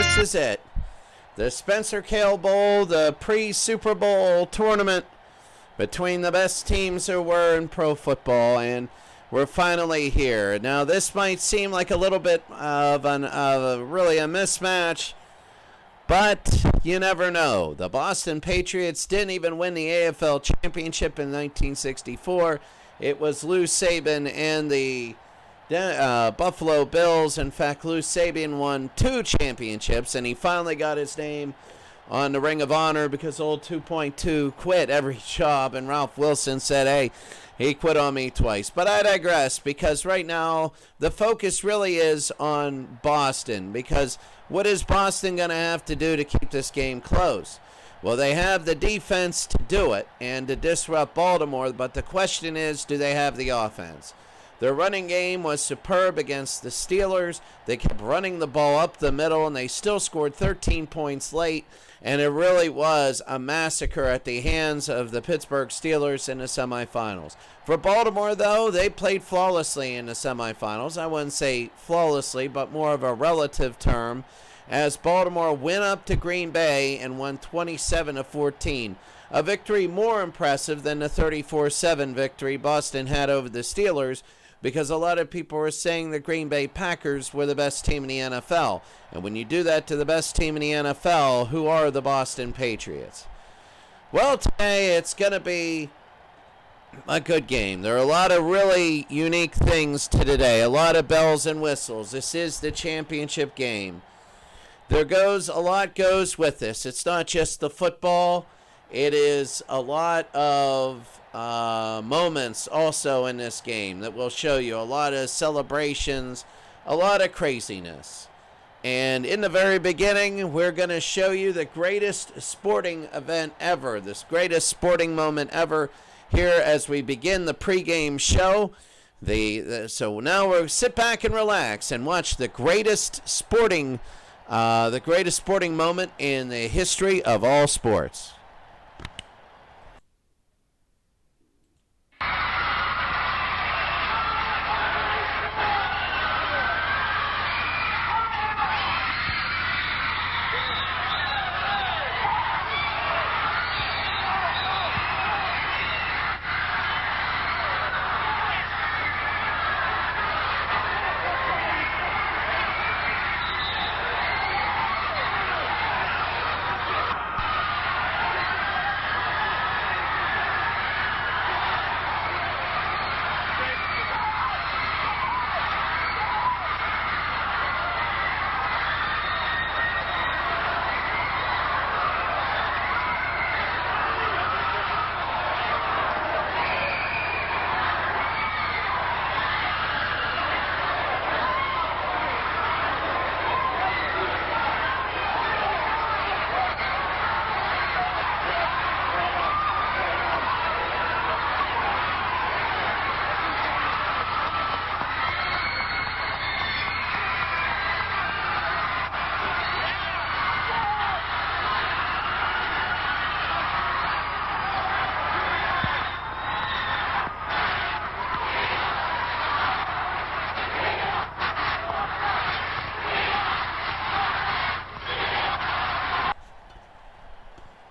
this is it. The Spencer Kale Bowl, the pre-Super Bowl tournament between the best teams there were in pro football, and we're finally here. Now, this might seem like a little bit of really a mismatch, but you never know. The Boston Patriots didn't even win the AFL championship in 1964. It was Lou Saban and the Buffalo Bills. In fact, Lou Saban won 2 championships, and he finally got his name on the Ring of Honor because old 2.2 quit every job, and Ralph Wilson said, hey, he quit on me twice. But I digress, because right now the focus really is on Boston, because what is Boston going to have to do to keep this game close? Well, they have the defense to do it and to disrupt Baltimore, but the question is, do they have the offense? Their running game was superb against the Steelers. They kept running the ball up the middle, and they still scored 13 points late, and it really was a massacre at the hands of the Pittsburgh Steelers in the semifinals. For Baltimore, though, they played flawlessly in the semifinals. I wouldn't say flawlessly, but more of a relative term, as Baltimore went up to Green Bay and won 27-14. A victory more impressive than the 34-7 victory Boston had over the Steelers, because a lot of people were saying the Green Bay Packers were the best team in the NFL. And when you do that to the best team in the NFL, who are the Boston Patriots? Well, today it's going to be a good game. There are a lot of really unique things to today, a lot of bells and whistles. This is the championship game. A lot goes with this. It's not just the football. It is a lot of moments also in this game that will show you. A lot of celebrations, a lot of craziness. And in the very beginning, we're going to show you the greatest sporting event ever, this greatest sporting moment ever here as we begin the pregame show. So now we'll sit back and relax and watch the greatest sporting moment in the history of all sports.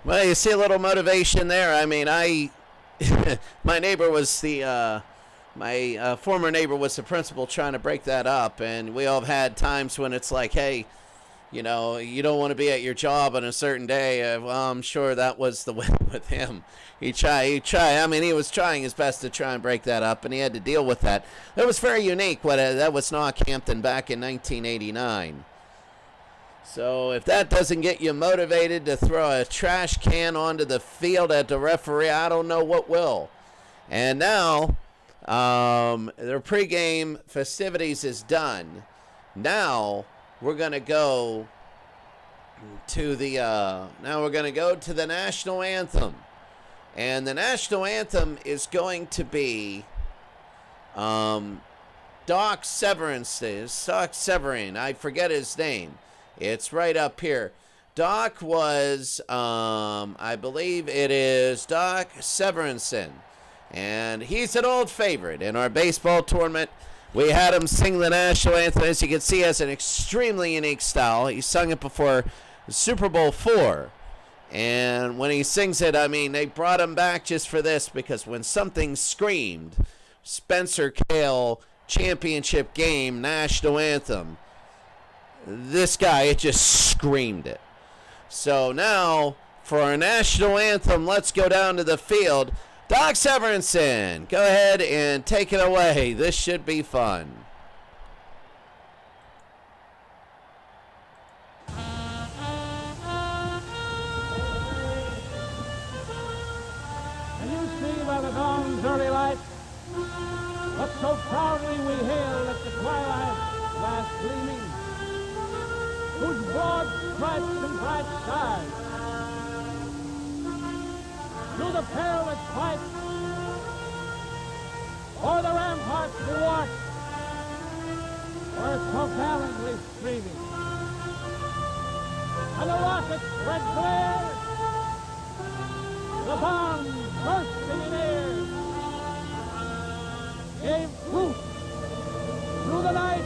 Well, you see a little motivation there. I mean, my neighbor was my former neighbor was the principal trying to break that up, and we all have had times when it's like, hey, you know, you don't want to be at your job on a certain day. Well, I'm sure that was the way with him. He tried. I mean, he was trying his best to try and break that up, and he had to deal with that. That was very unique. That was Northampton back in 1989. So if that doesn't get you motivated to throw a trash can onto the field at the referee, I don't know what will. And now their pregame festivities is done. Now we're going to go to the national anthem. And the national anthem is going to be Doc Severin. I forget his name. It's right up here. Doc was, I believe it is Doc Severinsen. And he's an old favorite in our baseball tournament. We had him sing the national anthem. As you can see, he has an extremely unique style. He sung it before Super Bowl IV. And when he sings it, I mean, they brought him back just for this, because when something screamed, Spencer Kale championship game, national anthem, this guy, it just screamed it. So now, for our national anthem, let's go down to the field. Doc Severinsen, go ahead and take it away. This should be fun. Can you see by the dawn's early light what so proudly we hailed at the twilight last gleaming, whose broad stripes and bright skies through the perilous fight o'er the ramparts we watched were so valiantly streaming, and the rocket's red glare, the bombs bursting in air, gave proof through the night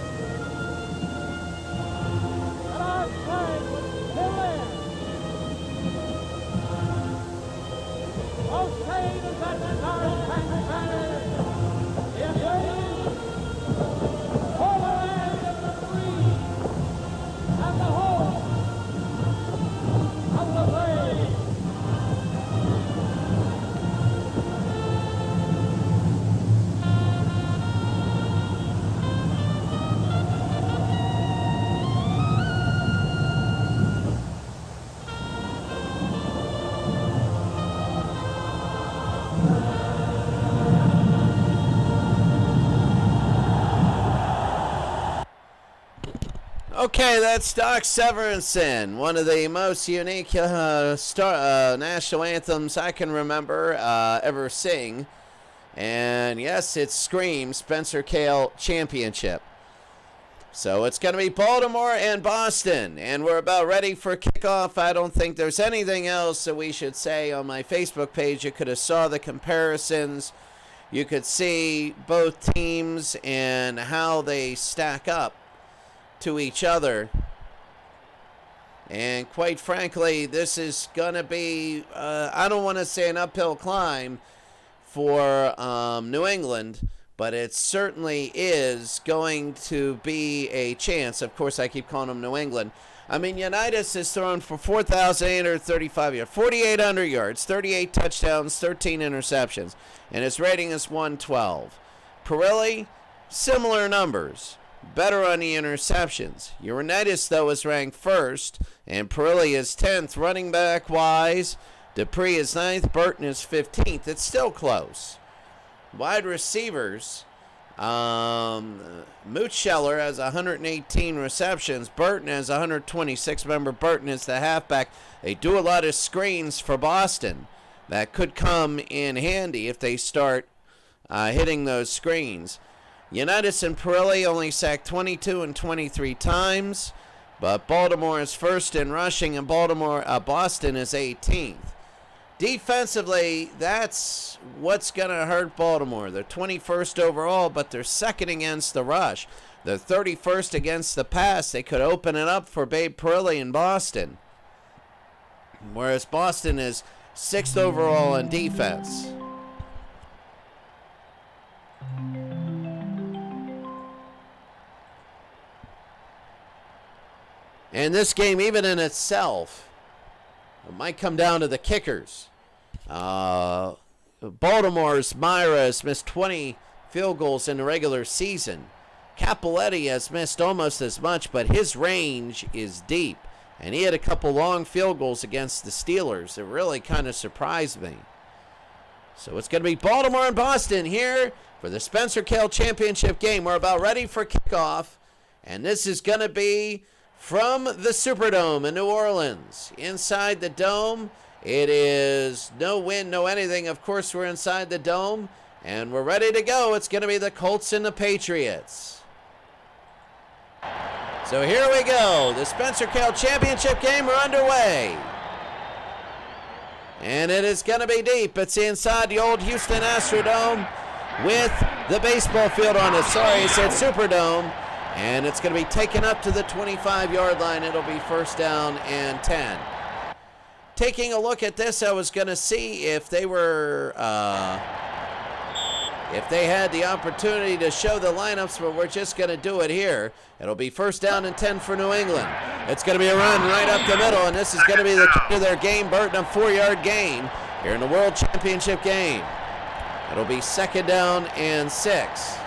that our flag was still there. Oh, say does that star-spangled banner yet wave for the land of the free and the home of the brave. Okay, that's Doc Severinsen, one of the most unique national anthems I can remember ever sing. And yes, it screams Spencer Kale Championship. So it's going to be Baltimore and Boston, and we're about ready for kickoff. I don't think there's anything else that we should say on my Facebook page. You could have saw the comparisons. You could see both teams and how they stack up to each other. And quite frankly, this is going to be, I don't want to say an uphill climb for New England, but it certainly is going to be a chance. Of course, I keep calling them New England. I mean, Unitas has thrown for 4,835 yards, 4,800 yards, 38 touchdowns, 13 interceptions, and his rating is 112. Parilli, similar numbers, better on the interceptions. Unitas, though, is ranked first, and Parilli is 10th. Running back-wise, Dupree is 9th, Burton is 15th. It's still close. Wide receivers, Mutscheller has 118 receptions. Burton has 126. Remember, Burton is the halfback. They do a lot of screens for Boston. That could come in handy if they start hitting those screens. Unitas and Parilli only sacked 22 and 23 times, but Baltimore is first in rushing, and Boston is 18th. Defensively, that's what's going to hurt Baltimore. They're 21st overall, but they're second against the rush. They're 31st against the pass. They could open it up for Babe Parilli in Boston, whereas Boston is 6th overall in defense. And this game, even in itself, it might come down to the kickers. Baltimore's Myra has missed 20 field goals in the regular season. Capoletti has missed almost as much, but his range is deep. And he had a couple long field goals against the Steelers. It really kind of surprised me. So it's going to be Baltimore and Boston here for the Spencer Kale Championship game. We're about ready for kickoff. And this is going to be from the Superdome in New Orleans. Inside the dome, it is no wind, no anything. Of course, we're inside the dome, and we're ready to go. It's going to be the Colts and the Patriots. So here we go. The Spencer Kale Championship game are underway. And it is going to be deep. It's inside the old Houston Astrodome. with the baseball field on it. Sorry, I said Superdome. And it's going to be taken up to the 25-yard line. It'll be first down and 10. Taking a look at this, I was going to see if they were, if they had the opportunity to show the lineups, but we're just going to do it here. It'll be first down and 10 for New England. It's going to be a run right up the middle, and this is going to be the key to their game. Burton, a 4-yard gain here in the World Championship game. It'll be second down and 6.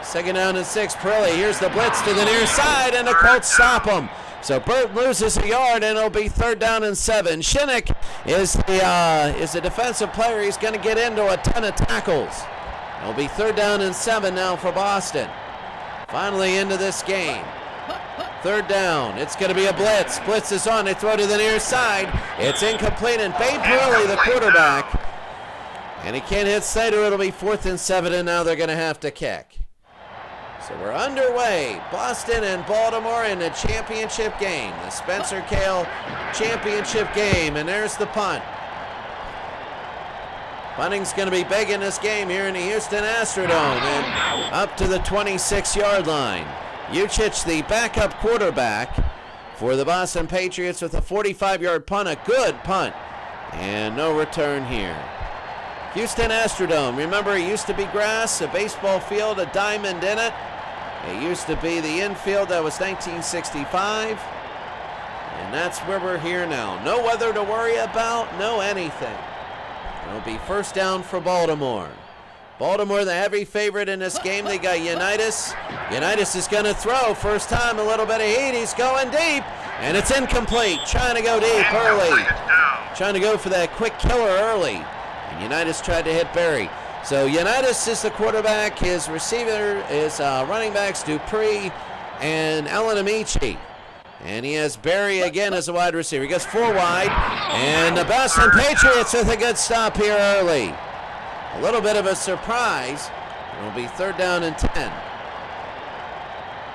Second down and 6. Parilli, here's the blitz to the near side, and the Colts stop him. So Burton loses a yard, and it'll be third down and 7. Shinnick is the defensive player. He's going to get into a ton of tackles. It'll be third down and 7 now for Boston. Finally into this game. Third down. It's going to be a blitz. Blitz is on. They throw to the near side. It's incomplete, and Babe Parilli, the quarterback, and he can't hit Slater. It'll be 4th and 7, and now they're going to have to kick. So we're underway. Boston and Baltimore in the championship game. The Spencer Kale championship game. And there's the punt. Punting's going to be big in this game here in the Houston Astrodome. And up to the 26-yard line. Mutscheller, the backup quarterback for the Boston Patriots, with a 45-yard punt. A good punt. And no return here. Houston Astrodome. Remember, it used to be grass, a baseball field, a diamond in it. It used to be the infield. That was 1965. And that's where we're here now. No weather to worry about, no anything. It'll be first down for Baltimore. Baltimore, the heavy favorite in this game. They got Unitas. Unitas is going to throw. First time, a little bit of heat. He's going deep, and it's incomplete. Trying to go deep early. Trying to go for that quick killer early. And Unitas tried to hit Barry. So Unitas is the quarterback. His receiver is running backs Dupree and Alan Amici. And he has Barry again as a wide receiver. He goes 4 wide. And the Boston Patriots with a good stop here early. A little bit of a surprise. It'll be third down and 10.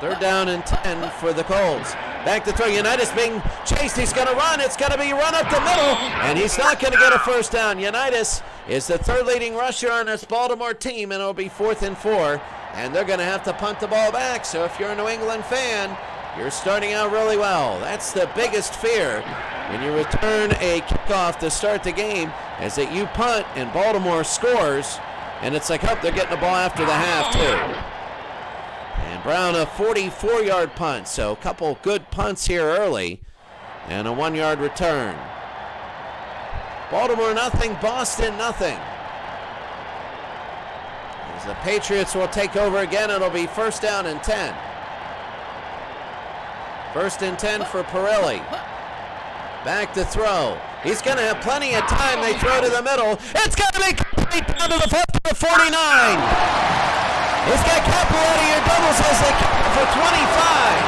Third down and 10 for the Colts. Back to throw. Unitas being chased. He's going to run. It's going to be run up the middle. And he's not going to get a first down. Unitas is the third leading rusher on this Baltimore team, and it'll be 4th and 4. And they're going to have to punt the ball back. So if you're a New England fan, you're starting out really well. That's the biggest fear when you return a kickoff to start the game, is that you punt and Baltimore scores. And it's like, oh, they're getting the ball after the half, too. And Brown, a 44-yard punt. So a couple good punts here early. And a 1-yard return. Baltimore nothing, Boston nothing. As the Patriots will take over again, it'll be first down and 10. First and 10 for Parilli. Back to throw. He's going to have plenty of time. They throw to the middle. It's going to be complete down to the 49. He's got Capilotti or doubles as they kick it for 25.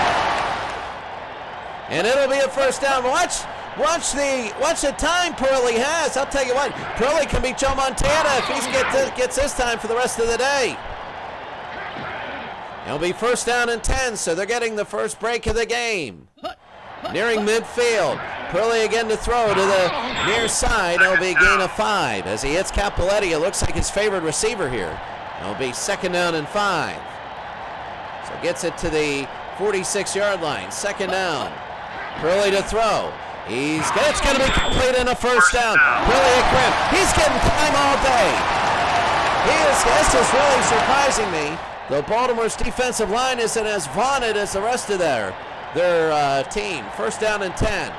And it'll be a first down. Watch the time Parilli has. I'll tell you what, Parilli can beat Joe Montana if he gets this time for the rest of the day. It'll be first down and 10, so they're getting the first break of the game. Nearing midfield. Parilli again to throw to the near side. It'll be a gain of 5. As he hits Capilotti, it looks like his favorite receiver here. It'll be second down and 5. So gets it to the 46-yard line. Second down. Parilli to throw. It's going to be complete in a first down. Parilli at Krim. He's getting time all day. This is really surprising me. The Baltimore's defensive line isn't as vaunted as the rest of their team. First down and 10.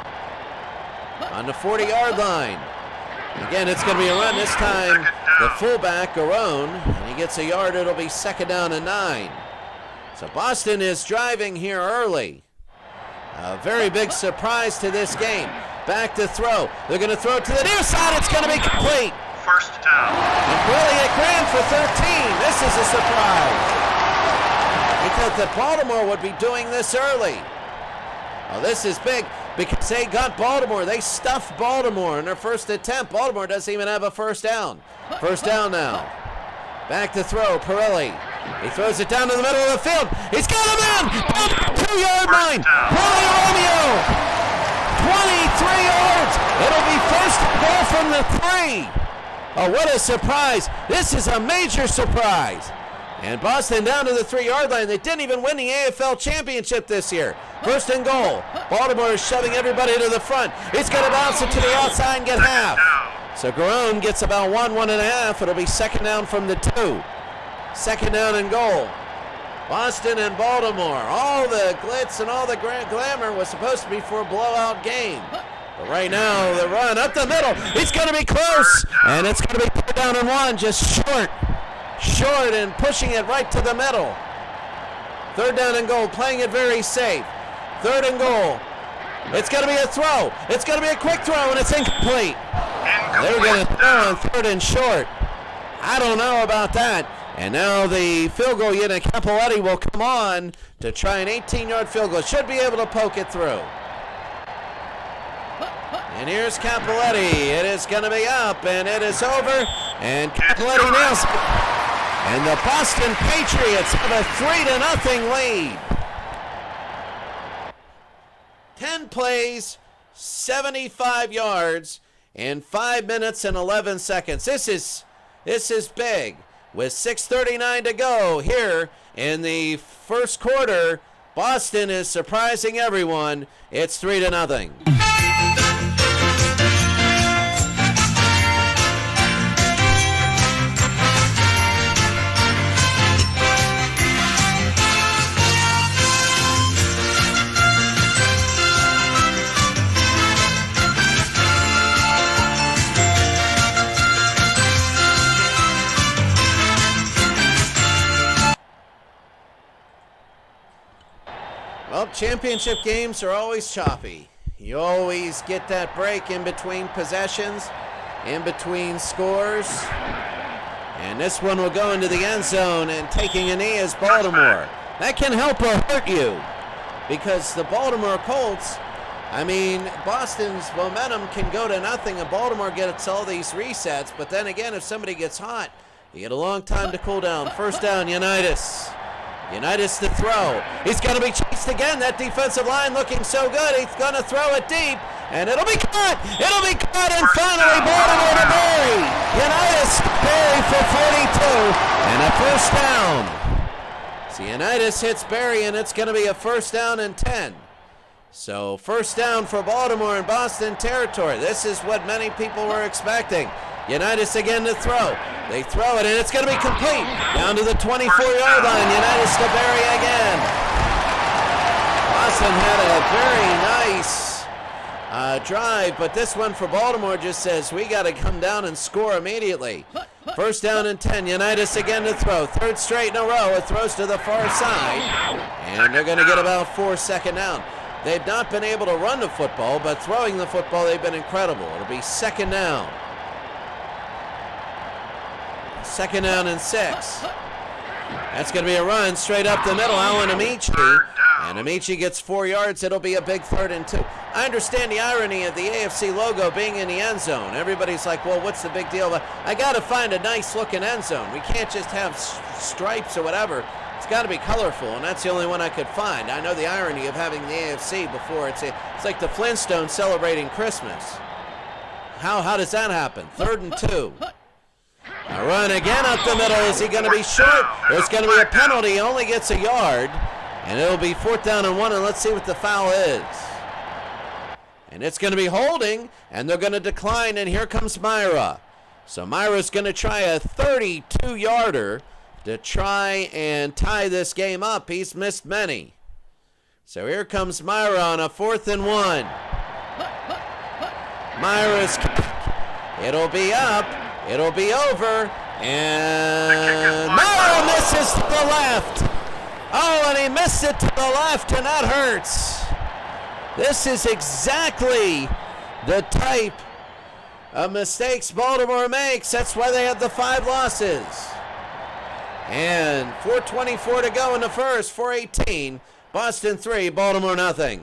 On the 40-yard line. Again, it's going to be a run. This time, the fullback, Garone, and he gets a yard. It'll be second down and 9. So Boston is driving here early. A very big surprise to this game. Back to throw. They're going to throw it to the near side. It's going to be complete. First down. And Parilli at Grand for 13. This is a surprise. We thought that Baltimore would be doing this early. Well, this is big because they got Baltimore. They stuffed Baltimore in their first attempt. Baltimore doesn't even have a first down. First down now. Back to throw, Parilli. He throws it down to the middle of the field. He's got him in! Down to the 2-yard line. Parilli Romeo! 23 yards. It'll be first and goal from the 3. Oh, what a surprise. This is a major surprise. And Boston down to the 3-yard line. They didn't even win the AFL championship this year. First and goal. Baltimore is shoving everybody to the front. It's going to bounce it to the outside and get half. So Garone gets about 1.5. It'll be second down from the 2. Second down and goal. Boston and Baltimore. All the glitz and all the glamour was supposed to be for a blowout game. But right now, the run up the middle. It's going to be close. And it's going to be third down and 1, just short. Short and pushing it right to the middle. Third down and goal, playing it very safe. Third and goal. It's going to be a throw. It's going to be a quick throw, and it's incomplete. They're going to throw on third and short. I don't know about that. And now the field goal unit, Capoletti, will come on to try an 18-yard field goal. Should be able to poke it through. And here's Capoletti. It is going to be up, and it is over. And Capoletti nails it. And the Boston Patriots have a 3-0 lead. 10 plays, 75 yards, and 5 minutes and 11 seconds. This is big. With 6:39 to go here in the first quarter, Boston is surprising everyone. It's 3-0. Well, championship games are always choppy. You always get that break in between possessions, in between scores. And this one will go into the end zone, and taking a knee is Baltimore. That can help or hurt you, because the Baltimore Colts, I mean, Boston's momentum can go to nothing, and Baltimore gets all these resets. But then again, if somebody gets hot, you get a long time to cool down. First down, Unitas. Unitas to throw. He's going to be chased again. That defensive line looking so good. He's going to throw it deep, and it'll be caught. It'll be caught, and finally Baltimore to Berry. Unitas Berry for 42, and a first down. So Unitas hits Berry, and it's going to be a first down and 10. So first down for Baltimore in Boston territory. This is what many people were expecting. Unitas again to throw. They throw it, and it's going to be complete. Down to the 24-yard line. Unitas to Berry again. Boston had a very nice drive, but this one for Baltimore just says, we got to come down and score immediately. First down and 10. Unitas again to throw. Third straight in a row. It throws to the far side, and they're going to get about 4 second down. They've not been able to run the football, but throwing the football, they've been incredible. It'll be second down. Second down and 6. That's going to be a run straight up the middle. Alan Amici. And Amici gets 4 yards. It'll be a big 3rd and 2. I understand the irony of the AFC logo being in the end zone. Everybody's like, well, what's the big deal? But I got to find a nice looking end zone. We can't just have stripes or whatever. It's got to be colorful, and that's the only one I could find. I know the irony of having the AFC before. It's like the Flintstones celebrating Christmas. How does that happen? 3rd and 2. A run again up the middle. Is he going to be short? There's going to be a penalty. He only gets a yard. And it'll be 4th down and 1, and let's see what the foul is. And it's going to be holding, and they're going to decline, and here comes Myra. So Myra's going to try a 32-yarder to try and tie this game up. He's missed many. So here comes Myra on a 4th and 1. Myra's kick. It'll be up. It'll be over, and Myra misses to the left. Oh, and he missed it to the left, and that hurts. This is exactly the type of mistakes Baltimore makes. That's why they had the 5 losses. And 4:24 to go in the first, 4:18. Boston 3, Baltimore nothing.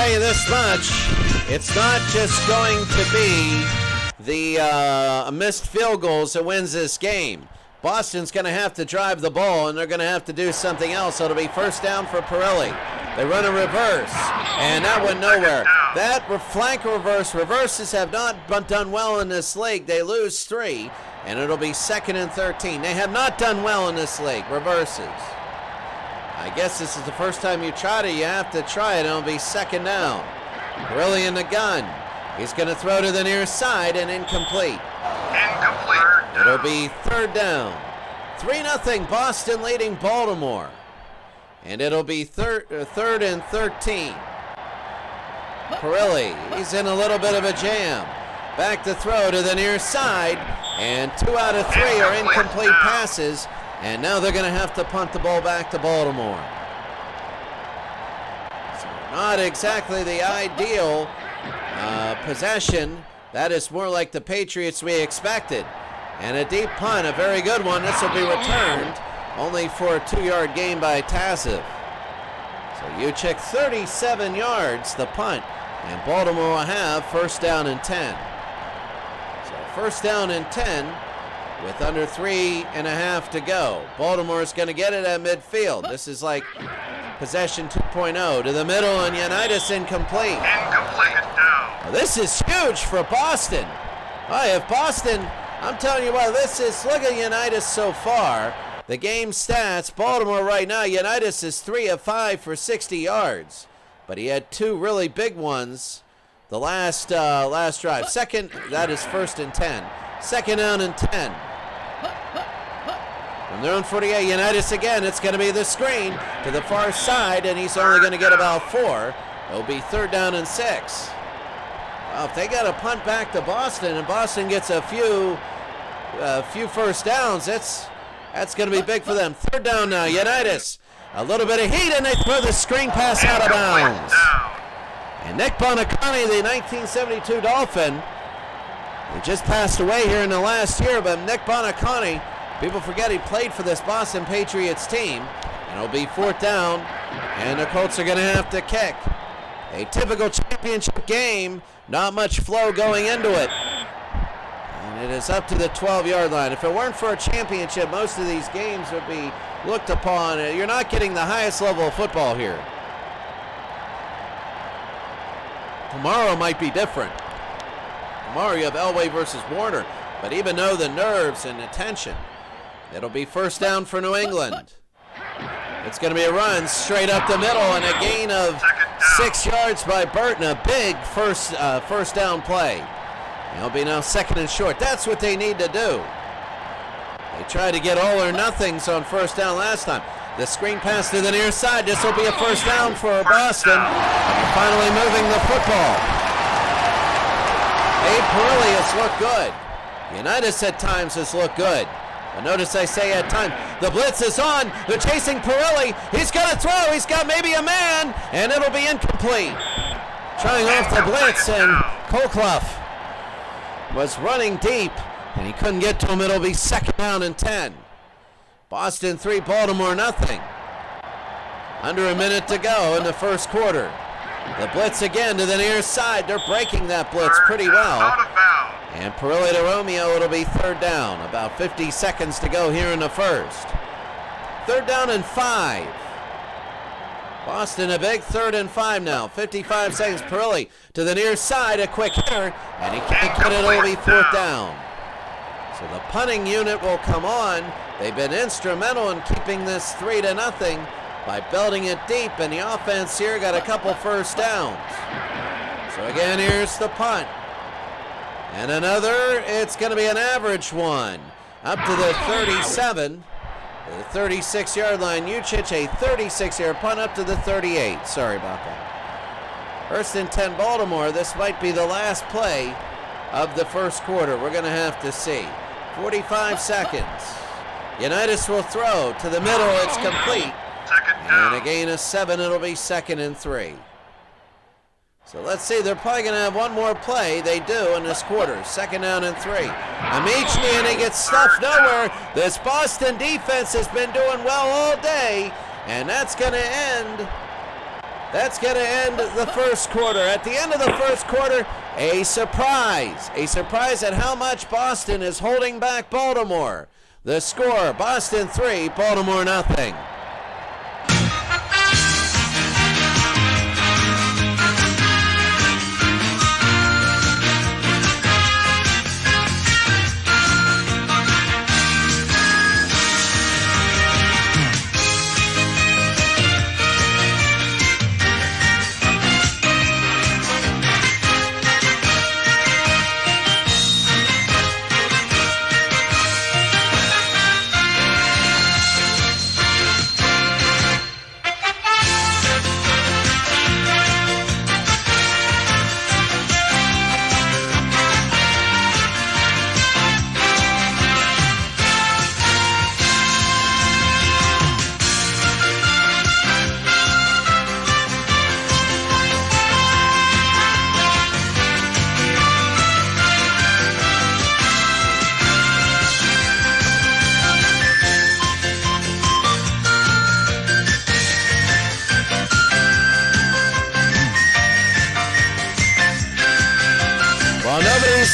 tell you this much. It's not just going to be the missed field goals that wins this game. Boston's going to have to drive the ball, and they're going to have to do something else. So it'll be first down for Parilli. They run a reverse, and that went nowhere. That flank reverse. Reverses have not done well in this league. They lose 3, and it'll be 2nd and 13. They have not done well in this league, reverses. I guess this is the first time you tried it. You have to try it, and it'll be 2nd down. Parilli in the gun. He's going to throw to the near side and incomplete. It'll be 3rd down. 3-0 Boston leading Baltimore. And it'll be 3rd and 13. Parilli, he's in a little bit of a jam. Back to throw to the near side. And 2 out of 3 are incomplete passes. And now they're going to have to punt the ball back to Baltimore. So not exactly the ideal possession. That is more like the Patriots we expected. And a deep punt, a very good one. This will be returned only for a 2-yard gain by Tassiv. So Uchik 37 yards, the punt. And Baltimore will have 1st down and 10. So 1st down and 10 with under 3.5 to go. Baltimore's going to get it at midfield. This is like possession 2.0 to the middle, and Unitas incomplete. Well, this is huge for Boston. If Boston, I'm telling you what, this is, look at Unitas so far. The game stats, Baltimore right now, Unitas is 3 of 5 for 60 yards. But he had 2 really big ones the last drive. Second, that is 1st and 10. 2nd down and 10. From their own 48, Unitas again, it's going to be the screen to the far side, and he's only going to get about 4. It'll be 3rd down and 6. Well, if they got a punt back to Boston, and Boston gets a few first downs, that's going to be big for them. 3rd down now, Unitas. A little bit of heat, and they throw the screen pass out of bounds. And Nick Bonacani, the 1972 Dolphin, who just passed away here in the last year, but Nick Bonacani, people forget he played for this Boston Patriots team. And it'll be 4th down, and the Colts are going to have to kick. A typical championship game, not much flow going into it. And it is up to the 12-yard line. If it weren't for a championship, most of these games would be looked upon. You're not getting the highest level of football here. Tomorrow might be different. Tomorrow you have Elway versus Warner. But even though the nerves and the tension, it'll be 1st down for New England. It's going to be a run straight up the middle and a gain of 6 yards by Burton. A big first down play. It'll be now 2nd and short. That's what they need to do. They tried to get all or nothings on 1st down last time. The screen pass to the near side. This will be a 1st down for Boston. And finally moving the football. Parilli has looked good. Unitas at times has looked good. But notice I say at times. The blitz is on. They're chasing Parilli. He's going to throw. He's got maybe a man. And it'll be incomplete. Trying off the blitz, and Colclough was running deep, and he couldn't get to him. It'll be 2nd down and 10. Boston 3, Baltimore nothing. Under a minute to go in the 1st quarter. The blitz again to the near side. They're breaking that blitz pretty well. And Parilli to Romeo, it'll be 3rd down. About 50 seconds to go here in the 1st. 3rd down and 5. Boston a big 3rd and 5 now. 55 seconds. Parilli to the near side, a quick hitter, and he can't get it. It'll be 4th down. So the punting unit will come on. They've been instrumental in keeping this 3-0 by belting it deep, and the offense here got a couple first downs. So again, here's the punt. And another, it's going to be an average one. Up to the 37, the 36-yard line. Uchik, a 36-yard punt up to the 38. Sorry about that. 1st and 10 Baltimore. This might be the last play of the 1st quarter. We're going to have to see. 45 seconds. Unitas will throw to the middle. It's complete. And a gain of 7. It'll be 2nd and 3. So let's see. They're probably going to have one more play. They do in this quarter. 2nd down and 3. Amici, and he gets stuffed nowhere. This Boston defense has been doing well all day. And that's going to end That's going to end the first quarter. At the end of the first quarter, a surprise. A surprise at how much Boston is holding back Baltimore. The score, Boston 3, Baltimore nothing.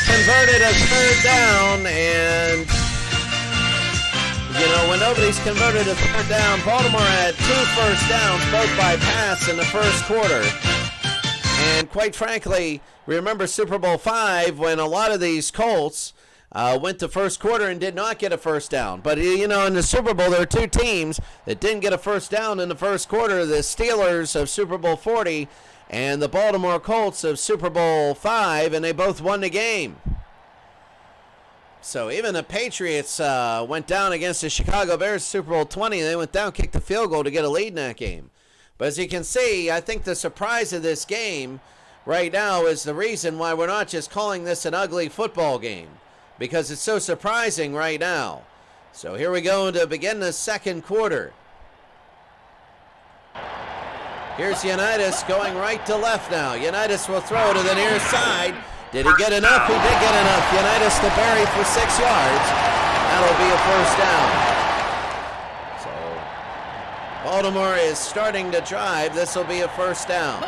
Converted a third down, and when nobody's converted a third down, Baltimore had 2 first downs, both by pass in the first quarter. And quite frankly, remember Super Bowl 5 when a lot of these Colts went to first quarter and did not get a first down. But in the Super Bowl, there were 2 teams that didn't get a first down in the first quarter: the Steelers of Super Bowl 40 and the Baltimore Colts of Super Bowl 5, and they both won the game. So even the Patriots went down against the Chicago Bears Super Bowl 20, and they went down, kicked the field goal to get a lead in that game. But as you can see, I think the surprise of this game right now is the reason why we're not just calling this an ugly football game, because it's so surprising right now. So here we go to begin the second quarter. Here's Unitas going right to left now. Unitas will throw to the near side. Did he get enough? He did get enough. Unitas to bury for 6 yards. That'll be a first down. So Baltimore is starting to drive. This will be a first down.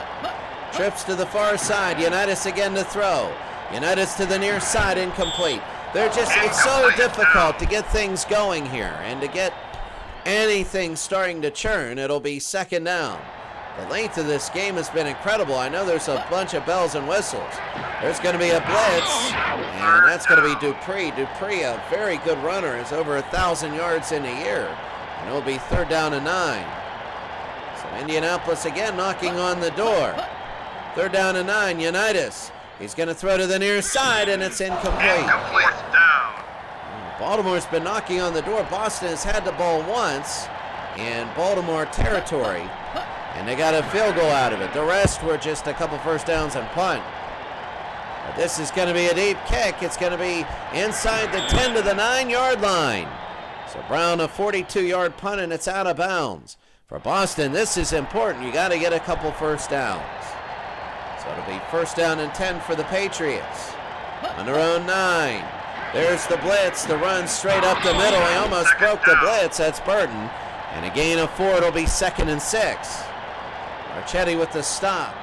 Trips to the far side. Unitas again to throw. Unitas to the near side, incomplete. It's so difficult to get things going here and to get anything starting to churn. It'll be second down. The length of this game has been incredible. I know there's a bunch of bells and whistles. There's going to be a blitz, and that's going to be Dupree. Dupree, a very good runner, is over 1,000 yards in a year. And it'll be third down and 9. So Indianapolis again knocking on the door. Third down and 9, Unitas. He's going to throw to the near side, and it's incomplete. Baltimore's been knocking on the door. Boston has had the ball once in Baltimore territory, and they got a field goal out of it. The rest were just a couple first downs and punt. But this is going to be a deep kick. It's going to be inside the 10 to the 9-yard line. So Brown, a 42-yard punt, and it's out of bounds. For Boston, this is important. You got to get a couple first downs. So it'll be first down and 10 for the Patriots. On their own 9. There's the blitz. The run straight up the middle. He almost broke the blitz. That's Burton. And a gain of 4. It'll be second and 6. Marchetti with the stop.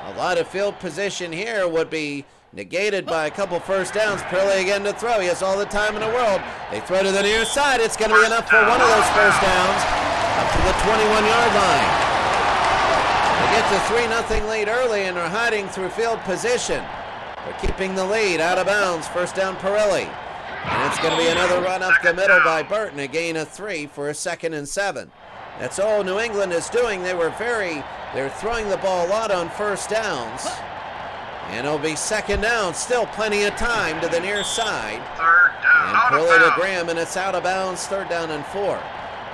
A lot of field position here would be negated by a couple first downs. Parilli again to throw. He has all the time in the world. They throw to the near side. It's going to be enough for one of those first downs up to the 21-yard line. They get to 3-0 lead early, and they're hiding through field position. They're keeping the lead out of bounds. First down, Parilli. And it's going to be another run up the middle by Burton. A gain of 3 for a second and 7. That's all New England is doing. They're throwing the ball a lot on first downs. And it'll be second down. Still plenty of time to the near side. Third down. And Parilli to Graham, and it's out of bounds. Third down and 4.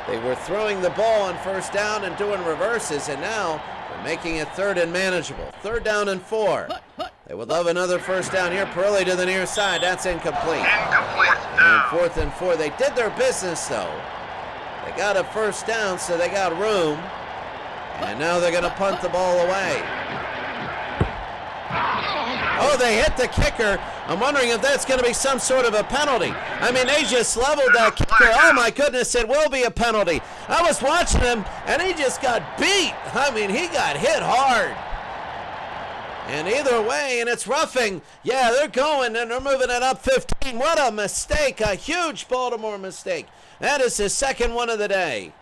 They were throwing the ball on first down and doing reverses, and now they're making it third and manageable. Third down and 4. They would love another first down here. Parilli to the near side. That's incomplete. And fourth and 4. They did their business, though. They got a first down, so they got room. And now they're going to punt the ball away. Oh, they hit the kicker. I'm wondering if that's going to be some sort of a penalty. I mean, they just leveled that kicker. Oh, my goodness, it will be a penalty. I was watching him, and he just got beat. I mean, he got hit hard. And either way, and it's roughing. Yeah, they're going, and they're moving it up 15. What a mistake, a huge Baltimore mistake. That is his second one of the day.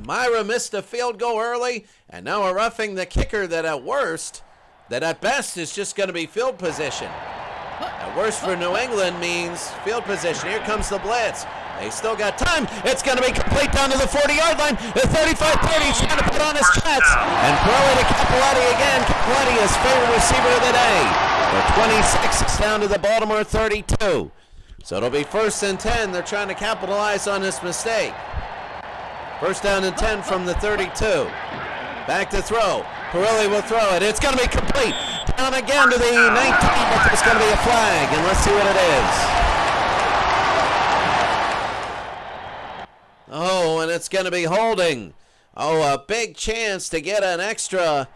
Myra missed a field goal early, and now we're roughing the kicker that at best is just going to be field position. At worst for New England means field position. Here comes the blitz. They still got time. It's going to be complete down to the 40-yard line. The 35-30, he's trying to put on his chest. And Parilli to Capoletti again. Capoletti is favorite receiver of the day. The 26 down to the Baltimore 32. So it'll be 1st and 10. They're trying to capitalize on this mistake. 1st down and 10 from the 32. Back to throw. Parilli will throw it. It's going to be complete. Down again to the 19, but there's going to be a flag, and let's see what it is. Oh, and it's going to be holding. Oh, a big chance to get an extra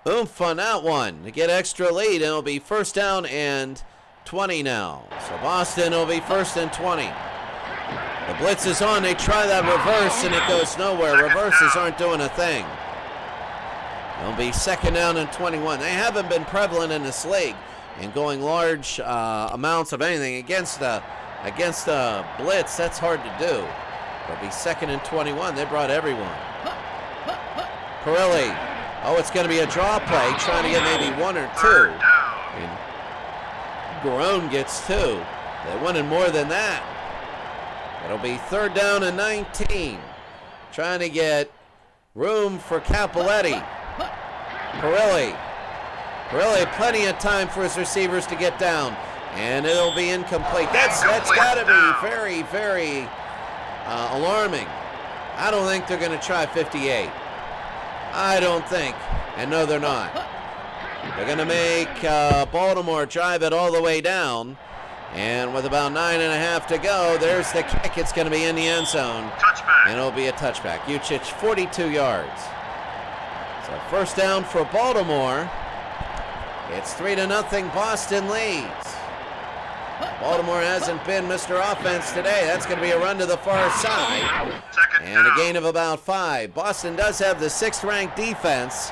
oomph on that one, to get extra lead, and it'll be 1st down and 20 now. So Boston will be 1st and 20. The blitz is on. They try that reverse, and it goes nowhere. Reverses aren't doing a thing. It'll be 2nd down and 21. They haven't been prevalent in this league in going large amounts of anything against a blitz. That's hard to do. It'll be 2nd and 21. They brought everyone. Parilli. Oh, it's going to be a draw play, trying to get maybe 1 or 2. And Garone gets 2. They wanted more than that. It'll be 3rd down and 19. Trying to get room for Capoletti. Parilli. Parilli, plenty of time for his receivers to get down. And it'll be incomplete. That's got to be very, very alarming. I don't think they're going to try 58. I don't think. And no, they're not. They're going to make Baltimore drive it all the way down. And with about 9.5 to go, there's the kick. It's going to be in the end zone. Touchback. And it'll be a touchback. Uchich, 42 yards. So 1st down for Baltimore. It's 3-0. Boston leads. Baltimore hasn't been Mr. Offense today. That's going to be a run to the far side. And a gain of about 5. Boston does have the 6th-ranked defense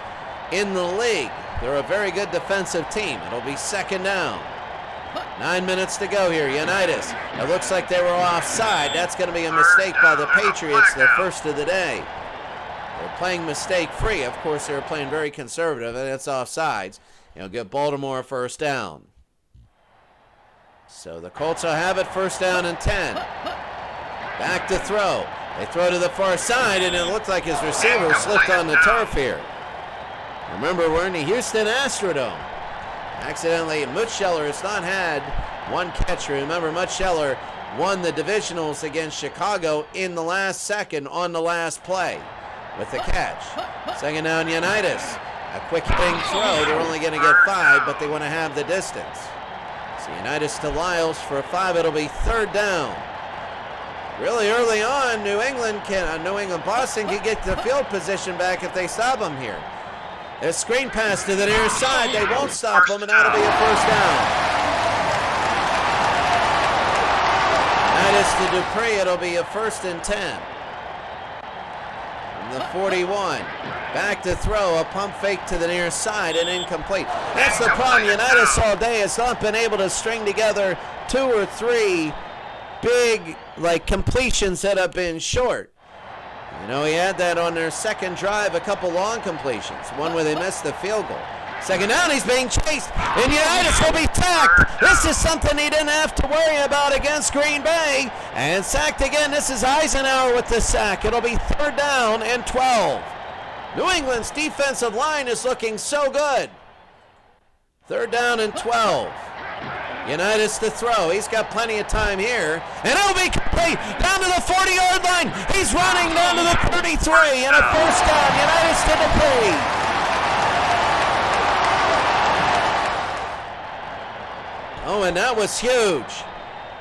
in the league. They're a very good defensive team. It'll be 2nd down. 9 minutes to go here. Unitas. It looks like they were offside. That's going to be a mistake by the Patriots, their first of the day. They're playing mistake-free. Of course, they're playing very conservative, and it's offsides. It'll give Baltimore a 1st down. So the Colts will have it 1st down and 10. Back to throw. They throw to the far side, and it looked like his receiver slipped on the turf here. Remember, we're in the Houston Astrodome. Accidentally, Mutscheller has not had one catch. Remember, Mutscheller won the divisionals against Chicago in the last second on the last play with the catch. 2nd down, Unitas. A quick hitting throw. They're only going to get 5, but they want to have the distance. So Unitas to Lyles for a 5. It'll be 3rd down. Really early on, Boston can get the field position back if they stop them here. A screen pass to the near side. They won't stop them, and that'll be a 1st down. Unitas to Dupree. It'll be a 1st and 10. From the 41. Back to throw. A pump fake to the near side and incomplete. That's the problem. Unitas all day has not been able to string together 2 or 3 big completions that have been short. You know, he had that on their 2nd drive, a couple long completions, one where they missed the field goal. 2nd down, he's being chased, and Unitas will be sacked. This is something he didn't have to worry about against Green Bay. And sacked again. This is Eisenhower with the sack. It'll be 3rd down and 12. New England's defensive line is looking so good. 3rd down and 12. Unitas to throw. He's got plenty of time here. And it'll be complete. Down to the 40-yard line. He's running down to the 33. And a 1st down. Unitas to Dupree. Oh, and that was huge.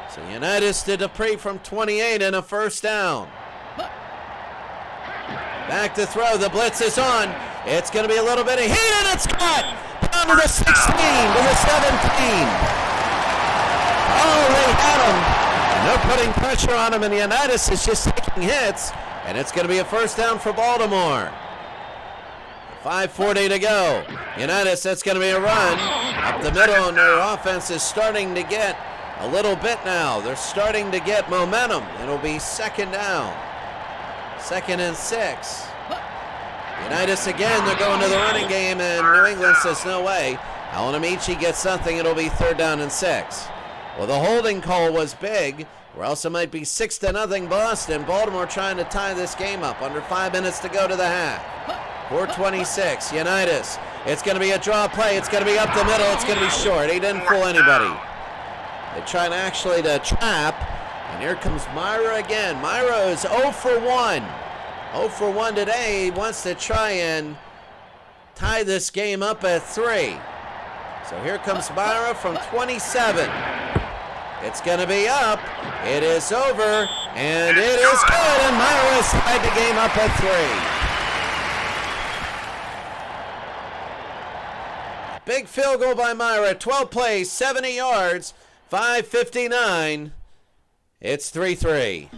So Unitas to Dupree from 28 and a 1st down. Back to throw. The blitz is on. It's going to be a little bit of heat, and it's cut down to the 16, to the 17. Oh, they had him. And they're putting pressure on him, and Unitas is just taking hits, and it's going to be a first down for Baltimore. 5:40 to go. Unitas, that's going to be a run up the middle, and their offense is starting to get a little bit now. They're starting to get momentum. It'll be second down. 2nd and 6. Unitas again, they're going to the running game, and New England says no way. Alonamichi gets something. It'll be 3rd down and 6. Well, the holding call was big, or else it might be 6-0 Boston. Baltimore trying to tie this game up. Under 5 minutes to go to the half. 4:26, Unitas. It's going to be a draw play. It's going to be up the middle. It's going to be short. He didn't fool anybody. They're trying actually to trap, and here comes Myra again. Myra is 0 for 1. 0 for 1 today. He wants to try and tie this game up at 3. So here comes Myra from 27. It's going to be up. It is over, and it is good, and Myra has tied the game up at 3. Big field goal by Myra. 12 plays, 70 yards, 5:59. It's 3-3.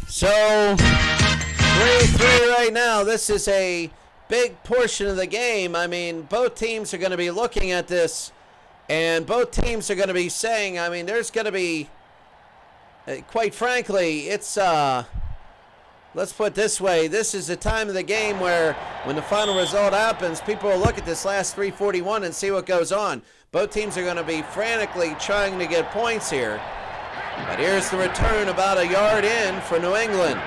So, 3-3 right now. This is a big portion of the game. I mean, both teams are going to be looking at this, and both teams are going to be saying, I mean, there's going to be, quite frankly, it's, let's put it this way, this is the time of the game where when the final result happens, people will look at this last 3:41 and see what goes on. Both teams are going to be frantically trying to get points here. But here's the return about a yard in for New England.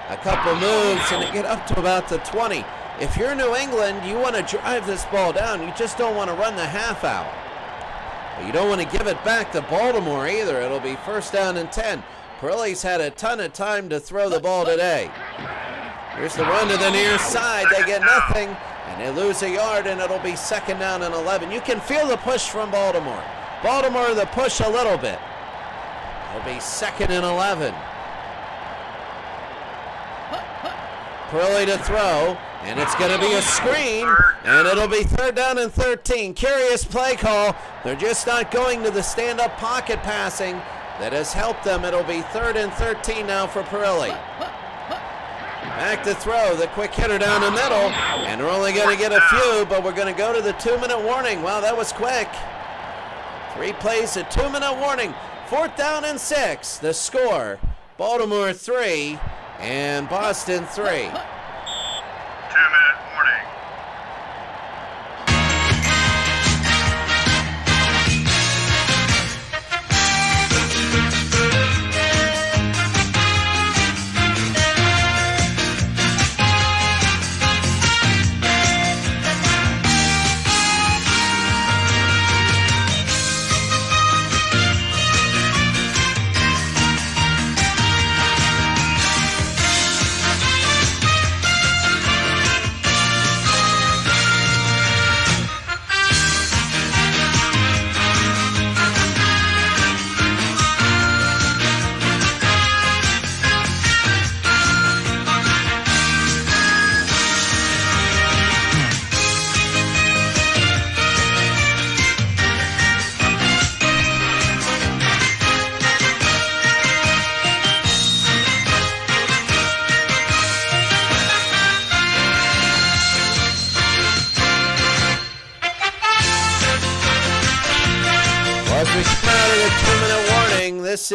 A couple moves and they get up to about the 20. If you're New England, you want to drive this ball down. You just don't want to run the half out. But you don't want to give it back to Baltimore either. It'll be 1st down and 10. Parilli's had a ton of time to throw the ball today. Here's the run to the near side. They get nothing and they lose a yard, and it'll be 2nd down and 11. You can feel the push from Baltimore. Baltimore, the push a little bit. It'll be 2nd and 11. Parilli to throw, and it's going to be a screen, and it'll be 3rd down and 13. Curious play call. They're just not going to the stand-up pocket passing that has helped them. It'll be 3rd and 13 now for Parilli. Back to throw, the quick hitter down the middle, and we're only going to get a few, but we're going to go to the 2-minute warning. Wow, that was quick. 3 plays, a 2-minute warning. 4th down and 6. The score, Baltimore 3 and Boston 3. 2-minute warning. This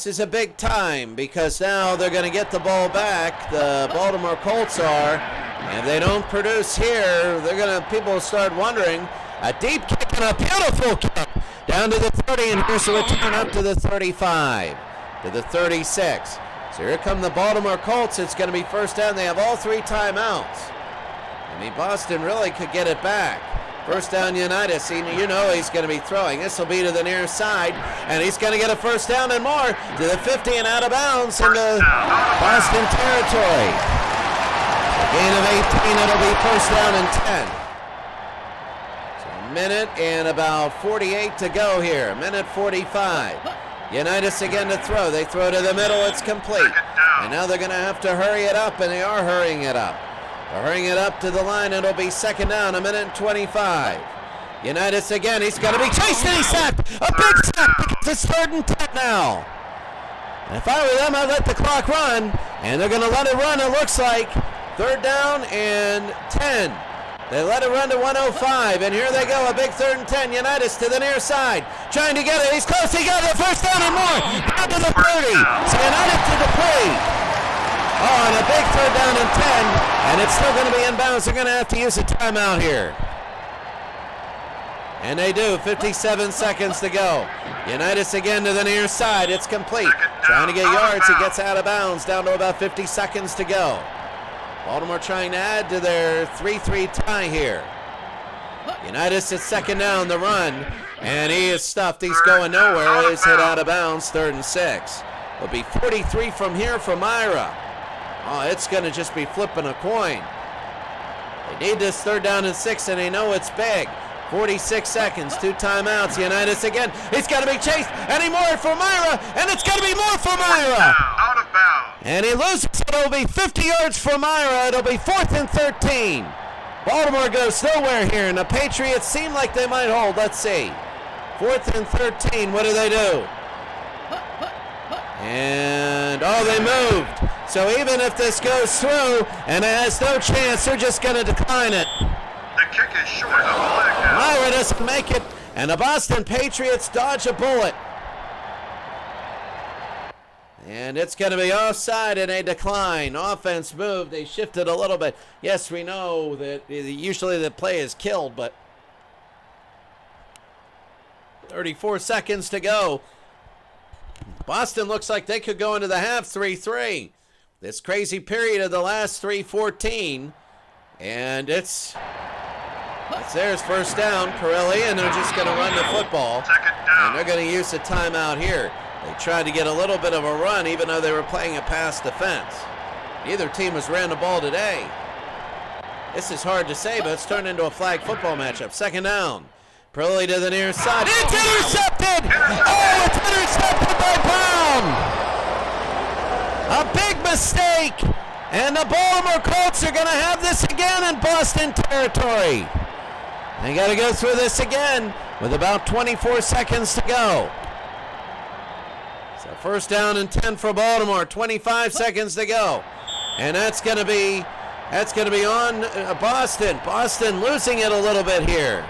is a big time, because now they're going to get the ball back. The Baltimore Colts are, and if they don't produce here, people will start wondering, A deep kick and a beautiful kick down to the 30, and here's a return up to the 35, to the 36. So here come the Baltimore Colts. It's going to be first down. They have all 3 timeouts. I mean, Boston really could get it back. First down, Unitas. You know he's going to be throwing. This will be to the near side, and he's going to get a first down and more to the 50 and out of bounds into Boston territory. A gain of 18. It'll be first down and 10. So a minute and about 48 to go here. A minute 45. Unitas again to throw. They throw to the middle. It's complete. And now they're going to have to hurry it up, and they are hurrying it up. They're hurrying it up to the line. It'll be second down, a minute and 25. Unitas again. He's going to be chased, and he's sacked. A big sack because it's third and 10 now. And if I were them, I'd let the clock run, and they're going to let it run, it looks like. Third down and 10. They let it run to 105, and here they go, a big third and 10. Unitas to the near side, trying to get it. He's close. He got it. First down and more. Down to the 30. So Unitas to Dupree. Oh, and a big third down and 10, and it's still going to be in bounds. They're going to have to use a timeout here. And they do. 57 seconds to go. Unitas again to the near side. It's complete. Trying to get yards. He gets out of bounds. Down to about 50 seconds to go. Baltimore trying to add to their 3-3 tie here. Unitas at second down, the run, and he is stuffed. He's going nowhere. He's hit out of bounds, 3rd and 6. It'll be 43 from here for Myra. Oh, it's going to just be flipping a coin. They need this 3rd down and 6, and they know it's big. 46 seconds, 2 timeouts. Unitas again. It's got to be chased. Any more for Myra, and it's got to be more for Myra. Out of bounds. And he loses. It'll be 50 yards for Myra. It'll be 4th and 13. Baltimore goes nowhere here, and the Patriots seem like they might hold. Let's see. 4th and 13. What do they do? And, oh, they moved. So even if this goes through and it has no chance, they're just going to decline it. The kick is short of the leg now. Myra doesn't make it, and the Boston Patriots dodge a bullet. And it's going to be offside, and a decline. Offense moved. They shifted a little bit. Yes, we know that usually the play is killed, but 34 seconds to go. Boston looks like they could go into the half 3-3. This crazy period of the last 3:14. And it's theirs, first down. Parilli, and they're just going to run the football. And they're going to use a timeout here. They tried to get a little bit of a run, even though they were playing a pass defense. Neither team has ran the ball today. This is hard to say, but it's turned into a flag football matchup. Second down. Parilli to the near side. It's intercepted! Oh, it's intercepted by Brown! A big mistake! And the Baltimore Colts are going to have this again in Boston territory. They got to go through this again with about 24 seconds to go. So first down and 10 for Baltimore, 25 seconds to go. And that's going to be on Boston. Boston losing it a little bit here.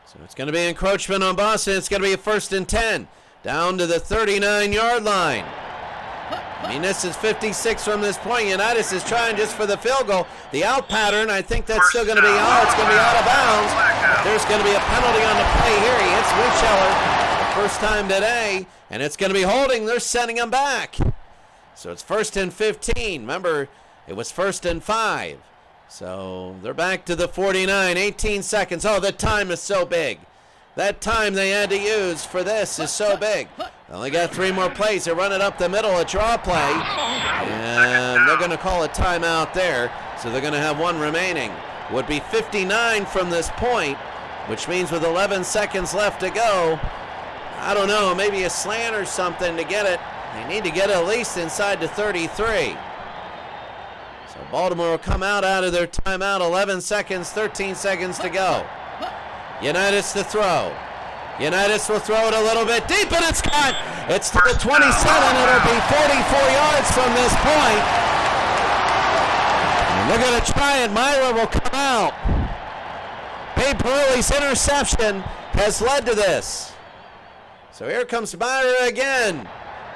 So it's going to be encroachment on Boston. It's going to be a 1st and 10 down to the 39-yard line. I mean, this is 56 from this point. Unitas is trying just for the field goal. The out pattern, I think that's still going to be out. It's going to be out of bounds. There's going to be a penalty on the play here. He hits Mutscheller the first time today, and it's going to be holding. They're sending him back. So it's 1st and 15. Remember, it was 1st and 5. So they're back to the 49, 18 seconds. Oh, the time is so big. That time they had to use for this is so big. They only got 3 more plays. They run it up the middle, a draw play. And they're going to call a timeout there. So they're going to have 1 remaining. Would be 59 from this point, which means with 11 seconds left to go, I don't know, maybe a slant or something to get it. They need to get at least inside the 33. So Baltimore will come out of their timeout. 11 seconds, 13 seconds to go. Unitas to throw. Unitas will throw it a little bit deep, and it's caught. It's to the 27. It'll be 44 yards from this point. And they're going to try it. Myra will come out. Parilli's interception has led to this. So here comes Myra again.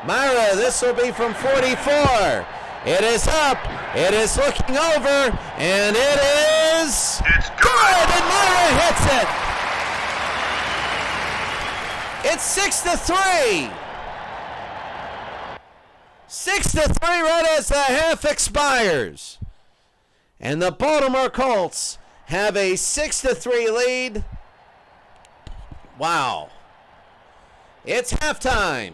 Myra, this will be from 44. It is up. It is looking over. And it is It's good. good. And Myra hits it. It's 6-3. 6-3 right as the half expires. And the Baltimore Colts have a 6-3 lead. Wow. It's halftime.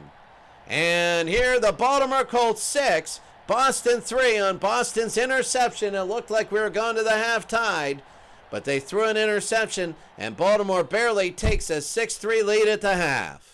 And here the Baltimore Colts 6, Boston 3 on Boston's interception. It looked like we were going to the half tide, but they threw an interception, and Baltimore barely takes a 6-3 lead at the half.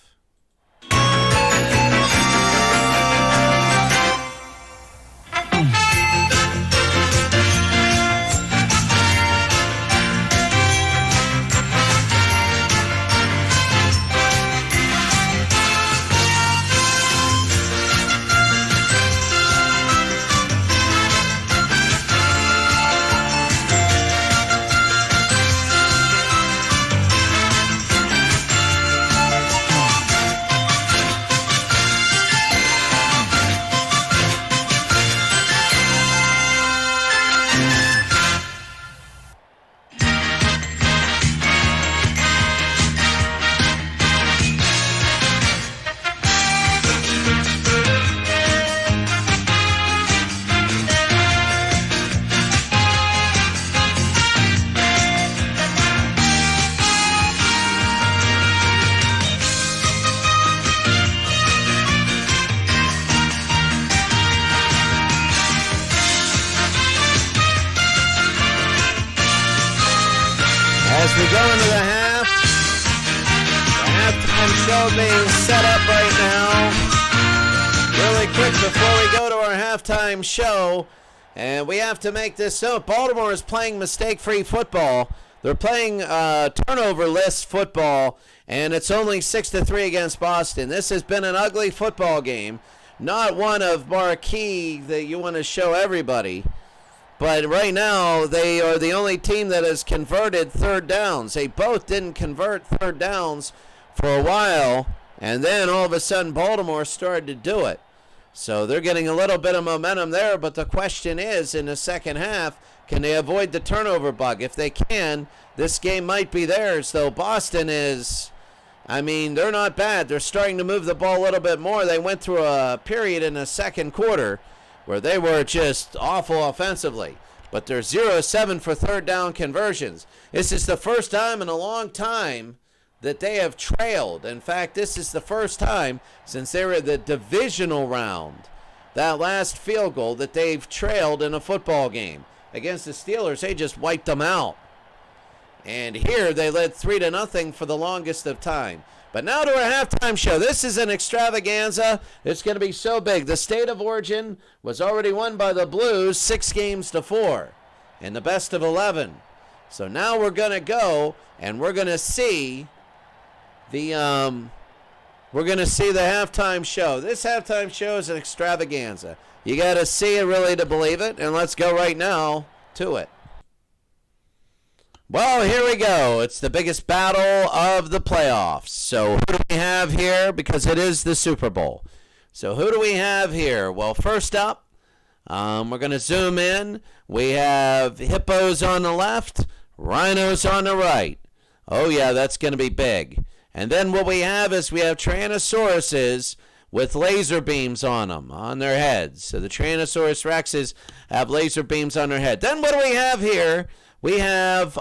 As we go into the halftime show being set up right now. Really quick before we go to our halftime show, and we have to make this note. Baltimore is playing mistake-free football. They're playing turnover-less football, and it's only 6-3 against Boston. This has been an ugly football game, not one of marquee that you want to show everybody. But right now, they are the only team that has converted third downs. They both didn't convert third downs for a while, and then all of a sudden Baltimore started to do it. So they're getting a little bit of momentum there, but the question is, in the second half, can they avoid the turnover bug? If they can, this game might be theirs, though Boston is, they're not bad. They're starting to move the ball a little bit more. They went through a period in the second quarter where they were just awful offensively. But they're 0-7 for third down conversions. This is the first time in a long time that they have trailed. In fact, this is the first time since they were in the divisional round, that last field goal, that they've trailed in a football game. Against the Steelers, they just wiped them out. And here they led 3-0 for the longest of time. But now to our halftime show. This is an extravaganza. It's going to be so big. The state of origin was already won by the Blues 6-4 in the best of 11. So now we're going to go and we're going to see the halftime show. This halftime show is an extravaganza. You got to see it really to believe it, and let's go right now to it. Well, here we go. It's the biggest battle of the playoffs. So who do we have here? Because it is the Super Bowl. So who do we have here? Well, first up, we're going to zoom in. We have hippos on the left, rhinos on the right. Oh, yeah, that's going to be big. And then what we have is we have Tyrannosauruses with laser beams on them, on their heads. So the Tyrannosaurus Rexes have laser beams on their head. Then what do we have here? We have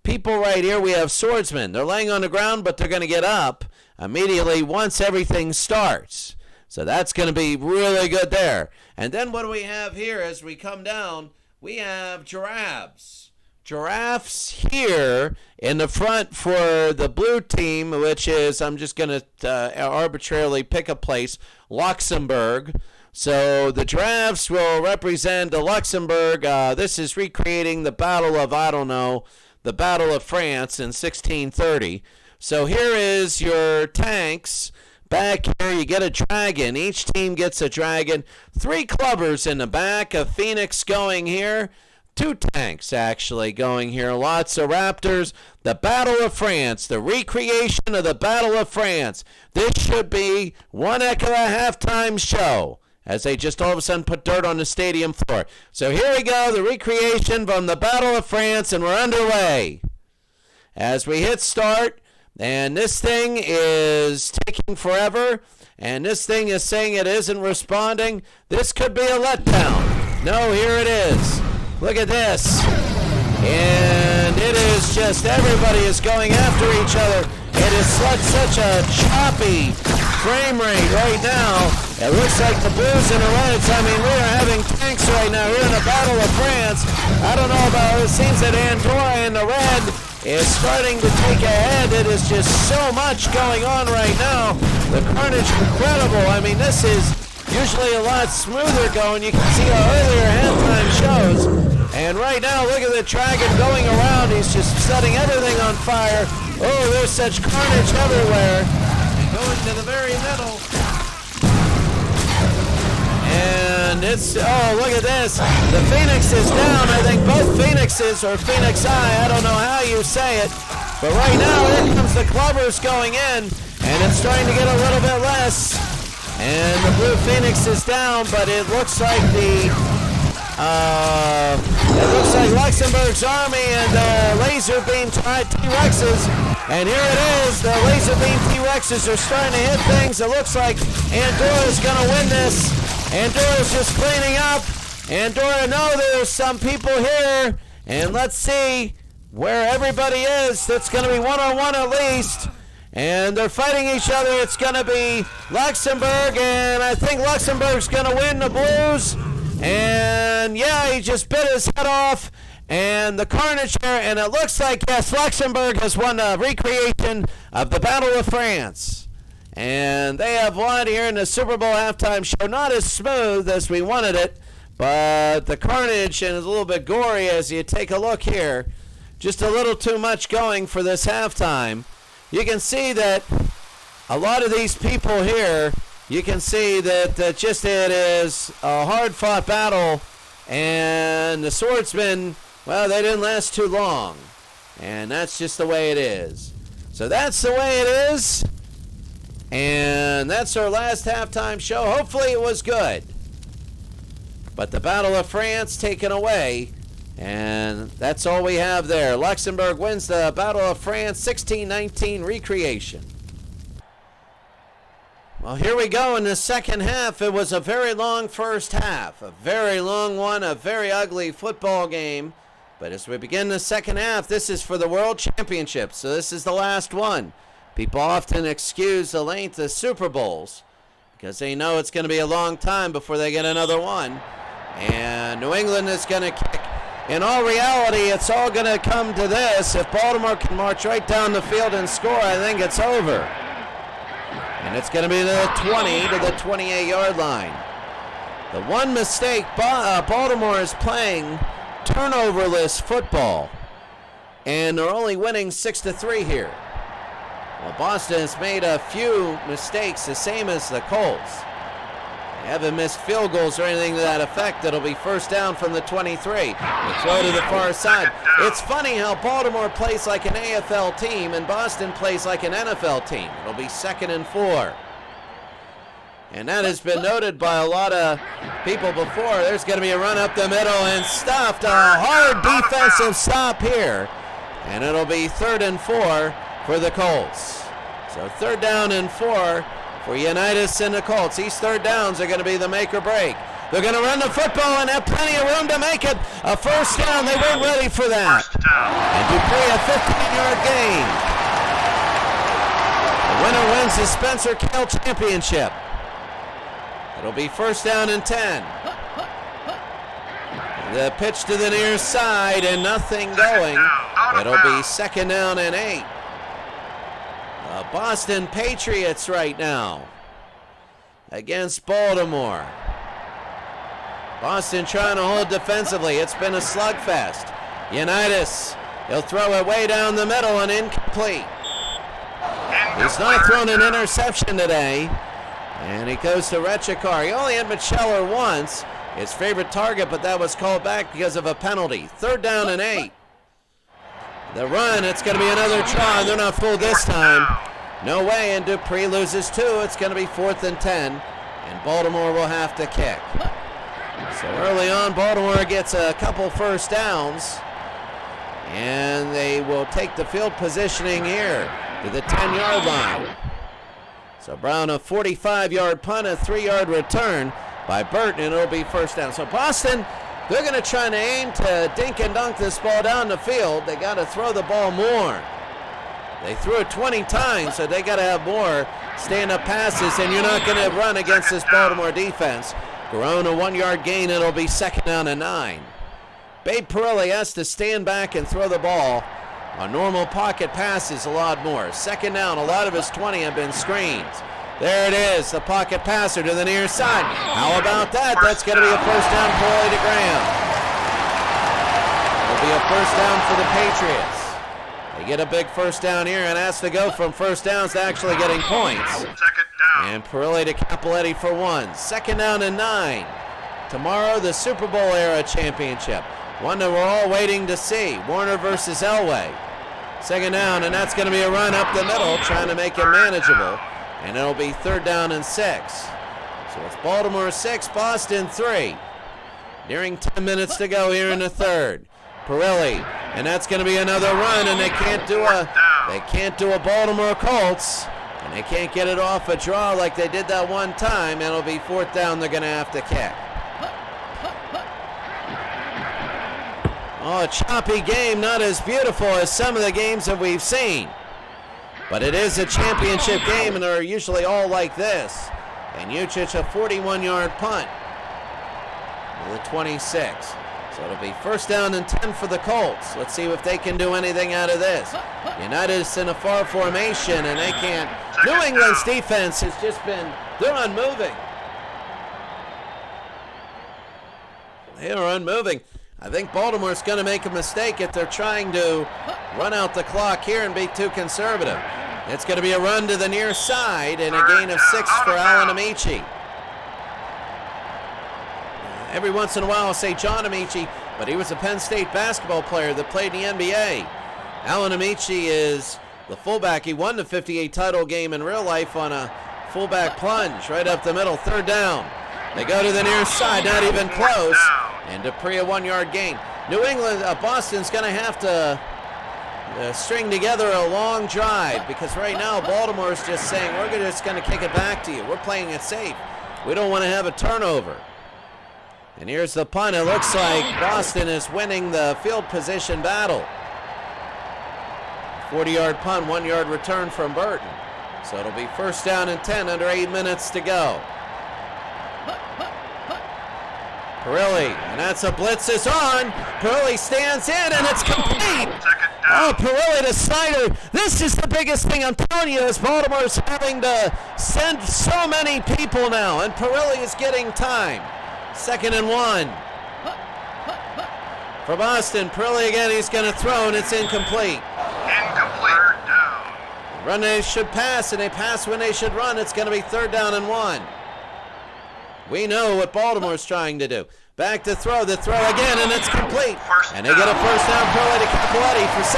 people right here. We have swordsmen. They're laying on the ground, but they're going to get up immediately once everything starts. So that's going to be really good there. And then what do we have here as we come down? We have giraffes. Giraffes here in the front for the blue team, which is, I'm just going to arbitrarily pick a place, Luxembourg. So the giraffes will represent the Luxembourg. This is recreating the Battle of, the Battle of France in 1630. So here is your tanks. Back here you get a dragon. Each team gets a dragon. 3 clubbers in the back. A phoenix going here. 2 tanks actually going here. Lots of raptors. The Battle of France. The recreation of the Battle of France. This should be one heck of a halftime show. as they just all of a sudden put dirt on the stadium floor. So here we go, the recreation from the Battle of France, and we're underway. As we hit start, and this thing is taking forever, and this thing is saying it isn't responding. This could be a letdown. No, here it is. Look at this. And it is just, everybody is going after each other. It is such a choppy frame rate right now. It looks like the Blues and the Reds, I mean, we are having tanks right now. We're in the Battle of France. I don't know about it. It seems that Andorra in the red is starting to take ahead. It is just so much going on right now. The carnage incredible. I mean, this is usually a lot smoother going. You can see our earlier halftime shows. And right now, look at the Dragon going around. He's just setting everything on fire. Oh, there's such carnage everywhere. And going to the very middle. And it's, oh, look at this. The Phoenix is down. I think both Phoenixes, or Phoenix Eye, I don't know how you say it. But right now, here comes the Clubbers going in. And it's starting to get a little bit less. And the Blue Phoenix is down, but it looks like Luxembourg's Army and the Laser Beam T-Rexes. And here it is. The Laser Beam T-Rexes are starting to hit things. It looks like Andorra's going to win this. Andorra's just cleaning up. Andorra, no, there's some people here. And let's see where everybody is. It's going to be one-on-one at least. And they're fighting each other. It's going to be Luxembourg, and I think Luxembourg's going to win the Blues. And yeah, he just bit his head off. And the carnage here, and it looks like, yes, Luxembourg has won the recreation of the Battle of France. And they have won here in the Super Bowl halftime show. Not as smooth as we wanted it, but the carnage and is a little bit gory as you take a look here. Just a little too much going for this halftime. You can see that a lot of these people here, you can see that it is a hard-fought battle, and the swordsmen, well, they didn't last too long, and that's just the way it is. So that's the way it is, and that's our last halftime show. Hopefully it was good, but the Battle of France taken away. And that's all we have there. Luxembourg wins the Battle of France, 16-19 recreation. Well, here we go in the second half. It was a very long first half, a very long one, a very ugly football game. But as we begin the second half, this is for the World Championship, so this is the last one. People often excuse the length of Super Bowls because they know it's going to be a long time before they get another one. And New England is going to kick. In all reality, it's all going to come to this. If Baltimore can march right down the field and score, I think it's over. And it's going to be the 20 to the 28-yard line. The one mistake, Baltimore is playing turnoverless football. And they're only winning 6-3 here. Well, Boston has made a few mistakes, the same as the Colts. They haven't missed field goals or anything to that effect. It'll be first down from the 23. The throw to the far side. It's funny how Baltimore plays like an AFL team and Boston plays like an NFL team. It'll be 2nd and 4. And that has been noted by a lot of people before. There's going to be a run up the middle and stopped. A hard defensive stop here. And it'll be 3rd and 4 for the Colts. So 3rd down and 4. For Unitas and the Colts. These third downs are going to be the make or break. They're going to run the football and have plenty of room to make it a first down. They weren't ready for that. And Dupree, a 15-yard gain. The winner wins the Spencer Kale Championship. It'll be first down and 10. The pitch to the near side and nothing going. It'll be 2nd down and 8. Boston Patriots right now against Baltimore. Boston trying to hold defensively. It's been a slugfest. Unitas, he'll throw it way down the middle and incomplete. He's not thrown an interception today. And he goes to Retchikar. He only had Mutscheller once, his favorite target, but that was called back because of a penalty. 3rd down and 8. The run, it's going to be another try. They're not fooled this time. No way, and Dupree loses 2. It's going to be 4th and 10 and Baltimore will have to kick. So early on, Baltimore gets a couple first downs, and they will take the field positioning here to the 10-yard line. So Brown, a 45-yard punt, a 3-yard return by Burton, and it'll be first down. So Boston, they're going to try to aim to dink and dunk this ball down the field. They got to throw the ball more. They threw it 20 times, so they got to have more stand-up passes, and you're not going to run against this Baltimore defense. Garone, a 1-yard gain, it'll be second down and 9. Babe Parilli has to stand back and throw the ball on normal pocket passes a lot more. Second down, a lot of his 20 have been screens. There it is, the pocket passer to the near side. How about that? That's going to be a first down for Parilli to Graham. It'll be a first down for the Patriots. They get a big first down here and has to go from first downs to actually getting points. Second down. And Parilli to Capoletti for 1. Second down and 9. Tomorrow, the Super Bowl era championship. One that we're all waiting to see. Warner versus Elway. Second down, and that's going to be a run up the middle, trying to make it manageable. And it'll be third down and 6. So it's Baltimore 6, Boston 3. Nearing 10 minutes to go here in the third. Parilli, and that's going to be another run, and they can't do a Baltimore Colts, and they can't get it off a draw like they did that one time, and it'll be fourth down. They're going to have to kick. Oh, a choppy game, not as beautiful as some of the games that we've seen, but it is a championship game, and they're usually all like this. And Mutscheller, a 41-yard punt to the 26. So it'll be first down and 10 for the Colts. Let's see if they can do anything out of this. Unitas in a far formation, and they can't. New England's defense has just been, they're unmoving. They are unmoving. I think Baltimore's going to make a mistake if they're trying to run out the clock here and be too conservative. It's going to be a run to the near side and a gain of 6 for Alan Amici. Every once in a while I'll say John Amici, but he was a Penn State basketball player that played in the NBA. Alan Amici is the fullback. He won the 58 title game in real life on a fullback plunge right up the middle. Third down. They go to the near side, not even close. And Dupree, a 1-yard gain. New England, Boston's going to have to string together a long drive, because right now Baltimore's just saying, we're just going to kick it back to you. We're playing it safe. We don't want to have a turnover. And here's the punt. It looks like Boston is winning the field position battle. 40-yard punt, 1-yard return from Burton. So it'll be first down and 10, under 8 minutes to go. Parilli, and that's a blitz is on. Parilli stands in, and it's complete. Oh, Parilli to Snyder. This is the biggest thing I'm telling you, is Baltimore's having to send so many people now, and Parilli is getting time. Second and 1. For Boston, Parilli again, he's going to throw, and it's incomplete. Incomplete. Down. Run they should pass, and they pass when they should run. It's going to be third down and 1. We know what Baltimore's trying to do. Back to throw, the throw again, and it's complete. And they get a first down, Parilli to Capoletti for 6.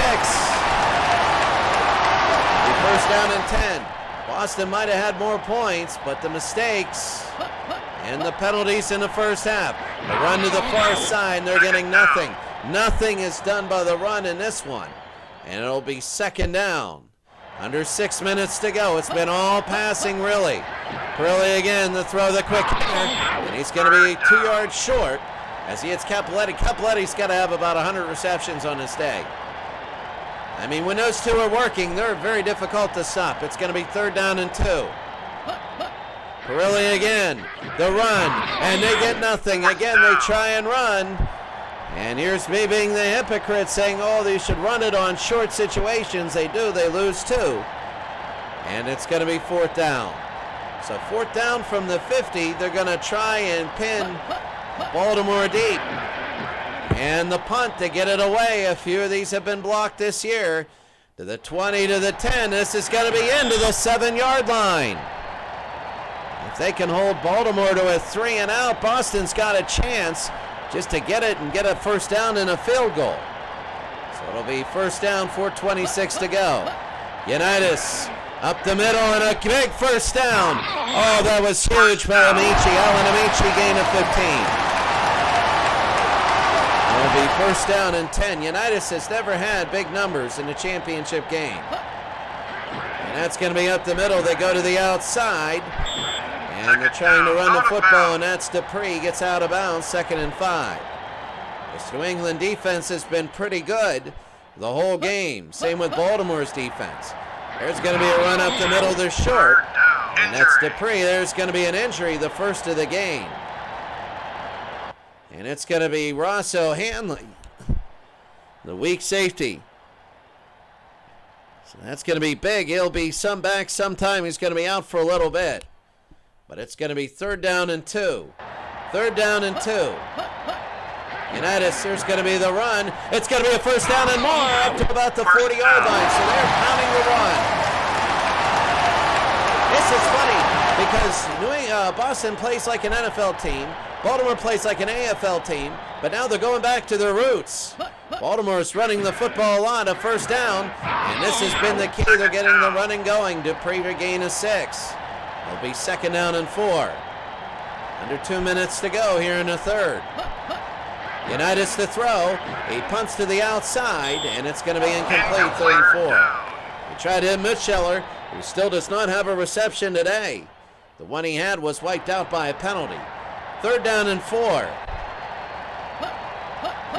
First down and 10. Boston might have had more points, but the mistakes and the penalties in the first half. The run to the far side, and they're getting nothing. Nothing is done by the run in this one. And it'll be second down. Under 6 minutes to go. It's been all passing, really. Parilli again, the throw, the quick hitter, and he's going to be 2 yards short as he hits Capoletti. Capoletti's got to have about 100 receptions on this day. I mean, when those two are working, they're very difficult to stop. It's going to be third down and 2. Parilli again, the run, and they get nothing. Again, they try and run. And here's me being the hypocrite saying, oh, they should run it on short situations. They do, they lose 2. And it's going to be fourth down. So fourth down from the 50, they're going to try and pin Baltimore deep. And the punt to get it away. A few of these have been blocked this year. To the 20, to the 10. This is going to be into the 7-yard line. If they can hold Baltimore to a 3 and out, Boston's got a chance just to get it and get a first down and a field goal. So it'll be first down, 4:26 to go. Unitas Up the middle and a big first down. Oh, that was huge by Amici. Alan Amici, gain of 15. It'll be first down and 10. Unitas has never had big numbers in a championship game. And that's going to be up the middle. They go to the outside. And they're trying to run the football, and that's Dupree. Gets out of bounds, 2nd and 5. This New England defense has been pretty good the whole game. Same with Baltimore's defense. There's going to be a run up the middle. They're short. And that's Dupree. There's going to be an injury, the first of the game. And it's going to be Rosso Hanley, the weak safety. So that's going to be big. He'll be back sometime. He's going to be out for a little bit. But it's going to be 3rd down and 2. 3rd down and 2. Unitas, there's going to be the run. It's going to be a first down and more up to about the 40-yard line. So they're pounding the run. This is funny because Boston plays like an NFL team. Baltimore plays like an AFL team. But now they're going back to their roots. Baltimore's running the football a lot, a first down. And this has been the key. They're getting the running going. Dupree for gain of 6. It'll be 2nd down and 4. Under 2 minutes to go here in the 3rd. Unitas to throw. He punts to the outside, and it's going to be incomplete, 3rd and 4. He tried to hit Mutscheller, who still does not have a reception today. The one he had was wiped out by a penalty. 3rd down and 4.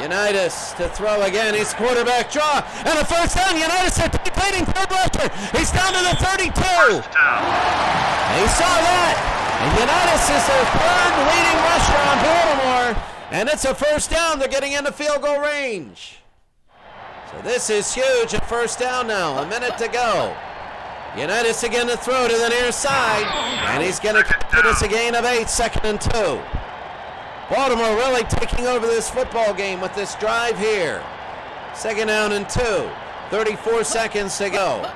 Unitas to throw again. He's quarterback draw, and a first down. Unitas are completing 3rd rusher. He's down to the 32. He saw that. And Unitas is their 3rd leading rusher on Baltimore. And it's a first down. They're getting into field goal range. So this is huge. A first down now. A minute to go. Unitas again to throw to the near side. And he's going to get us a gain of 8. 2nd and 2. Baltimore really taking over this football game with this drive here. 2nd down and 2. 34 seconds to go.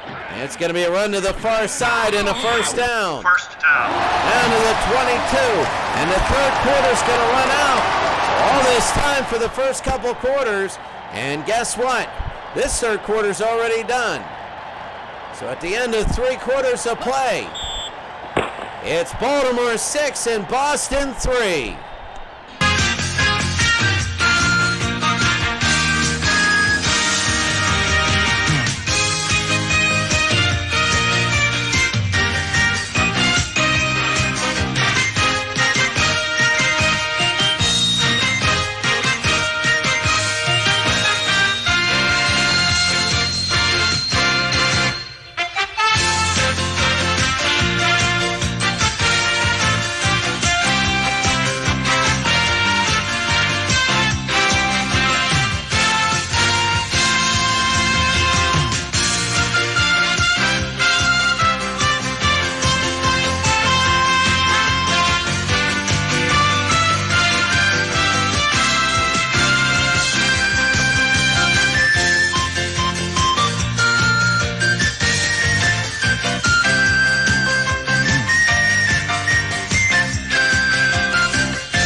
And it's going to be a run to the far side and a first down. Down to the 22. And the 3rd quarter's going to run out. So all this time for the first couple quarters. And guess what? This 3rd quarter's already done. So at the end of 3 quarters of play, it's Baltimore 6 and Boston 3.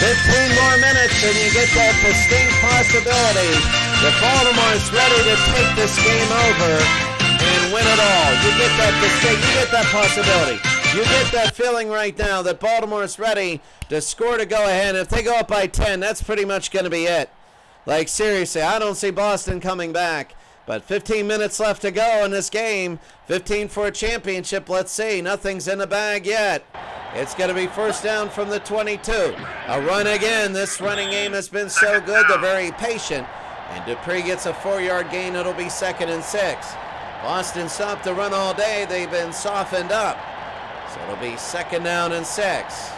15 more minutes and you get that distinct possibility that Baltimore's ready to take this game over and win it all. You get that distinct, you get that possibility. You get that feeling right now that Baltimore's ready to score to go ahead. If they go up by 10, that's pretty much going to be it. Like, seriously, I don't see Boston coming back. But 15 minutes left to go in this game. 15 for a championship. Let's see. Nothing's in the bag yet. It's going to be first down from the 22. A run again. This running game has been so good. They're very patient. And Dupree gets a 4-yard gain. It'll be 2nd and 6. Boston stopped the run all day. They've been softened up. So it'll be 2nd down and 6.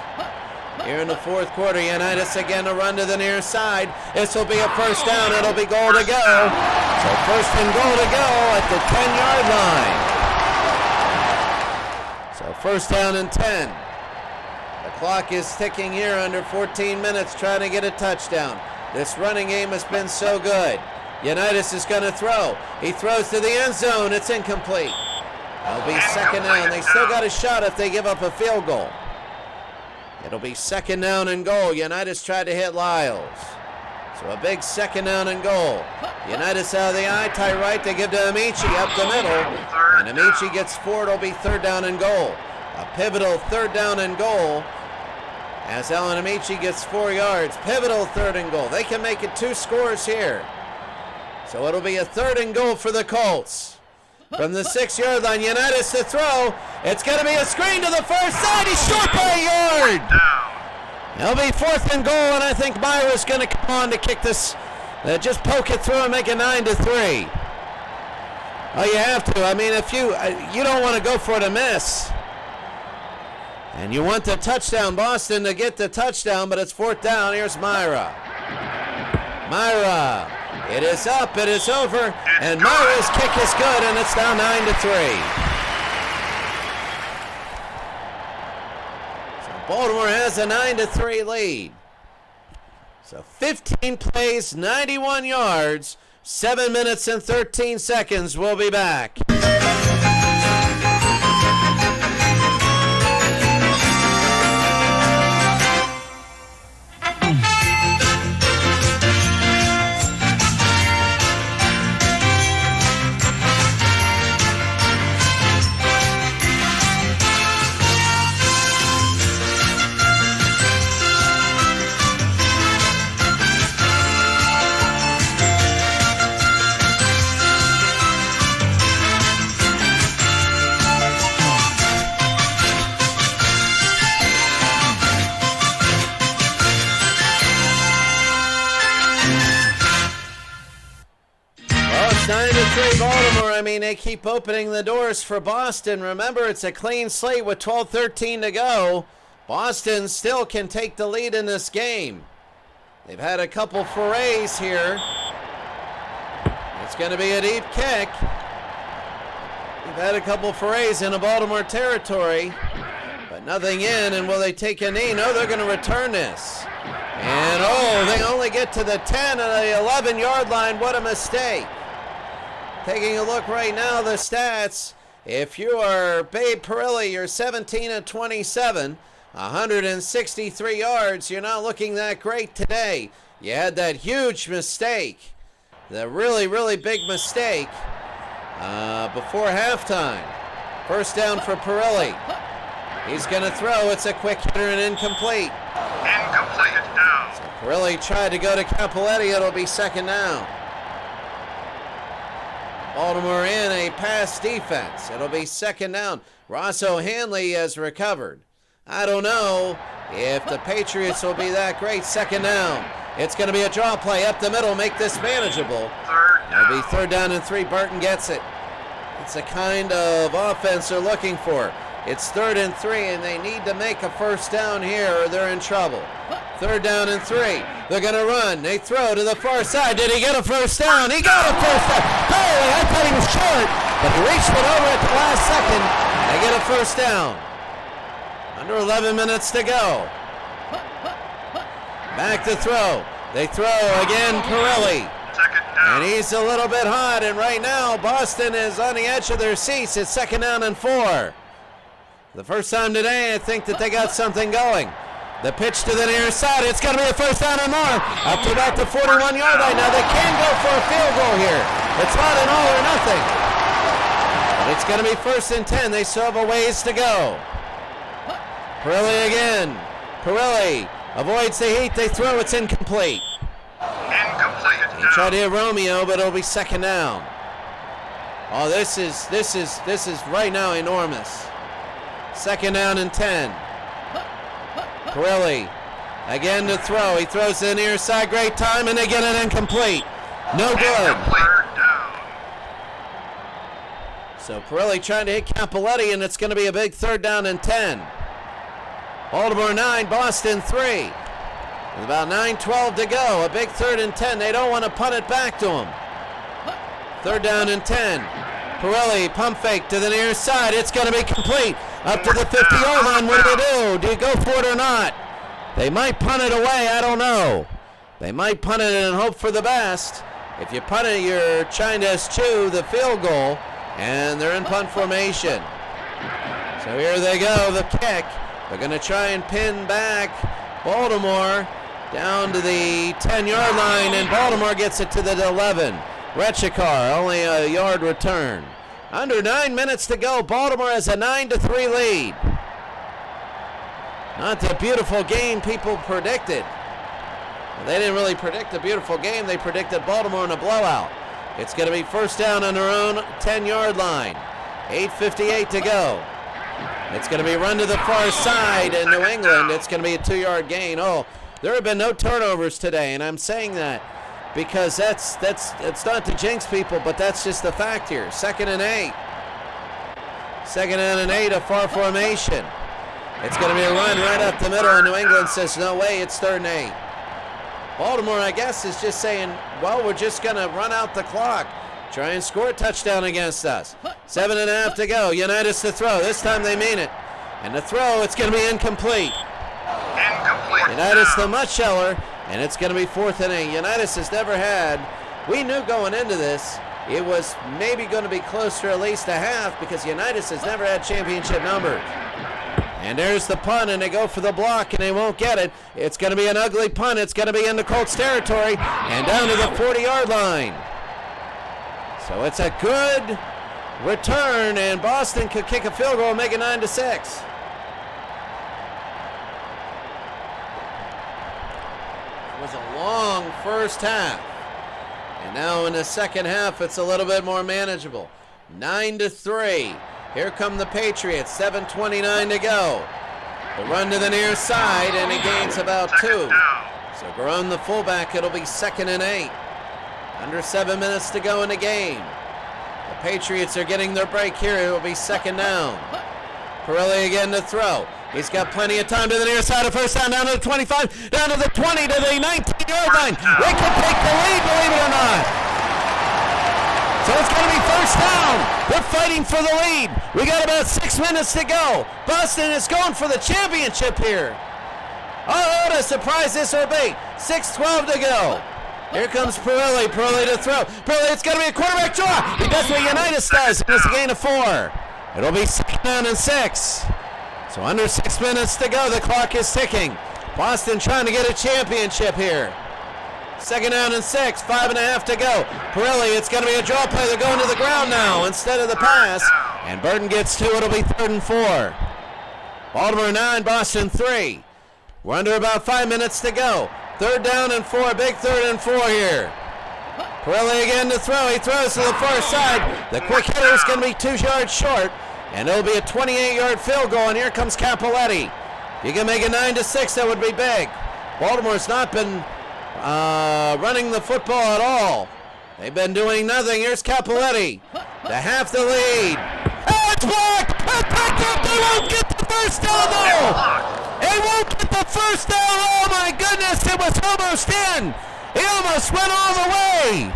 Here in the fourth quarter, Unitas again to run to the near side. This will be a first down. It'll be goal to go. So first and goal to go at the 10-yard line. So first down and 10. The clock is ticking here under 14 minutes trying to get a touchdown. This running game has been so good. Unitas is going to throw. He throws to the end zone. It's incomplete. It'll be second down. They still got a shot if they give up a field goal. It'll be 2nd down and goal. Unitas tried to hit Lyles. So a big second down and goal. Unitas out of the eye, tight right, they give to Amici up the middle. And Amici gets 4, it'll be third down and goal. A pivotal third down and goal as Alan Amici gets 4 yards. Pivotal third and goal. They can make it 2 scores here. So it'll be a third and goal for the Colts. From the 6-yard line, Unitas to throw. It's going to be a screen to the far side. He's short by a yard. It'll be 4th and goal, and I think Myra's going to come on to kick this. Just poke it through and make it 9-3. Oh, you have to. I mean, if you don't want to go for the miss. And you want the touchdown, Boston, to get the touchdown, but it's 4th down. Here's Myra. Myra. It is up, it is over, and Myra's kick is good, and it's now 9-3. So Baltimore has a 9-3 lead. So 15 plays, 91 yards, 7 minutes and 13 seconds. We'll be back. Baltimore, I mean, they keep opening the doors for Boston. Remember, it's a clean slate with 12:13 to go. Boston still can take the lead in this game. They've had a couple forays here. It's going to be a deep kick. They've had a couple forays in a Baltimore territory, but nothing in. And will they take a knee? No, they're going to return this. And, they only get to the 10 and the 11-yard line. What a mistake. Taking a look right now, the stats. If you are Babe Parilli, you're 17-27, 163 yards. You're not looking that great today. You had that huge mistake, the really, really big mistake before halftime. First down for Parilli. He's going to throw. It's a quick hitter and incomplete. Incomplete, down. So Parilli tried to go to Capoletti. It'll be second down. Baltimore in a pass defense. It'll be second down. Rosso Hanley has recovered. I don't know if the Patriots will be that great. Second down. It's going to be a draw play up the middle. Make this manageable. Third down. It'll be third down and 3. Burton gets it. It's the kind of offense they're looking for. It's 3rd and 3, and they need to make a first down here or they're in trouble. 3rd down and 3. They're going to run. They throw to the far side. Did he get a first down? He got a first down. Holy, I thought he was short, but he reached it over at the last second. They get a first down. Under 11 minutes to go. Back to throw. They throw again, Parilli. Second down. And he's a little bit hot, and right now Boston is on the edge of their seats. It's 2nd down and 4. The first time today, I think that they got something going. The pitch to the near side. It's going to be a first down and more. Up to about the 41-yard line. Now they can go for a field goal here. It's not an all or nothing. But it's going to be 1st and 10. They still have a ways to go. Parilli again. Parilli avoids the heat. They throw. It's incomplete. Incomplete, He tried to hit Romeo, but it'll be second down. Oh, this is right now enormous. 2nd down and 10. Parilli again to throw. He throws to the near side. Great time, and they get it incomplete. No good. Third down. So Parilli trying to hit Capoletti, and it's going to be a big 3rd down and 10. Baltimore 9, Boston 3. With about 9:12 to go. A big 3rd and 10. They don't want to punt it back to him. 3rd down and 10. Parilli pump fake to the near side. It's going to be complete. Up to the 50-yard line. What do? Do you go for it or not? They might punt it away. I don't know. They might punt it and hope for the best. If you punt it, you're trying to eschew the field goal, and they're in punt formation. So here they go, the kick. They're going to try and pin back Baltimore. down to the 10-yard line, and Baltimore gets it to the 11. Retchikar, only a yard return. Under 9 minutes to go, Baltimore has a 9-3 lead. Not the beautiful game people predicted. They didn't really predict a beautiful game. They predicted Baltimore in a blowout. It's going to be first down on their own 10-yard line. 8:58 to go. It's going to be run to the far side in New England. It's going to be a 2-yard gain. Oh, there have been no turnovers today, and I'm saying that because it's not to jinx people, but that's just the fact here. 2nd and 8. 2nd and 8, a far formation. It's going to be a run right up the middle, and New England says, no way, it's 3rd and 8. Baltimore, I guess, is just saying, well, we're just going to run out the clock. Try and score a touchdown against us. 7.5 to go. Unitas to throw. This time they mean it. And the throw, it's going to be incomplete. Unitas the Mutscheller, and it's going to be 4th and 8. Unitas has never had, we knew going into this, it was maybe going to be close to at least a half because Unitas has never had championship numbers. And there's the punt, and they go for the block, and they won't get it. It's going to be an ugly punt. It's going to be into Colts territory and down to the 40-yard line. So it's a good return, and Boston could kick a field goal and make it 9-6. It was a long first half. And now in the second half, it's a little bit more manageable. 9-3. Here come the Patriots, 7:29 to go. The run to the near side, and he gains about 2. So Garone, the fullback, it'll be 2nd and 8. Under 7 minutes to go in the game. The Patriots are getting their break here. It'll be 2nd down. Parilli again to throw. He's got plenty of time to the near side of first down to the 25, down to the 20, to the 19-yard line. They can take the lead, believe it or not. So it's going to be first down. They're fighting for the lead. We got about 6 minutes to go. Boston is going for the championship here. Oh, what a surprise this will be. 6:12 to go. Here comes Parilli. Parilli to throw. Parilli, it's going to be a quarterback draw. He does what Unitas does. It's a gain of 4. It'll be 2nd down and 6. So under 6 minutes to go. The clock is ticking. Boston trying to get a championship here. 2nd down and 6, 5.5 to go. Parilli, it's going to be a draw play. They're going to the ground now instead of the pass. And Burton gets 2. It'll be 3rd and 4. Baltimore 9, Boston 3. We're under about 5 minutes to go. 3rd down and 4, big 3rd and 4 here. Parilli again to throw. He throws to the far side. The quick hitter is going to be 2 yards short. And it'll be a 28-yard field goal. And here comes Capoletti. If you can make it 9-6, that would be big. Baltimore's not been running the football at all. They've been doing nothing. Here's Capoletti to half the lead. Oh, it's blocked! It's back up. They won't get the first down, though. They won't get the first down. Oh, my goodness. It was almost in. He almost went all the way.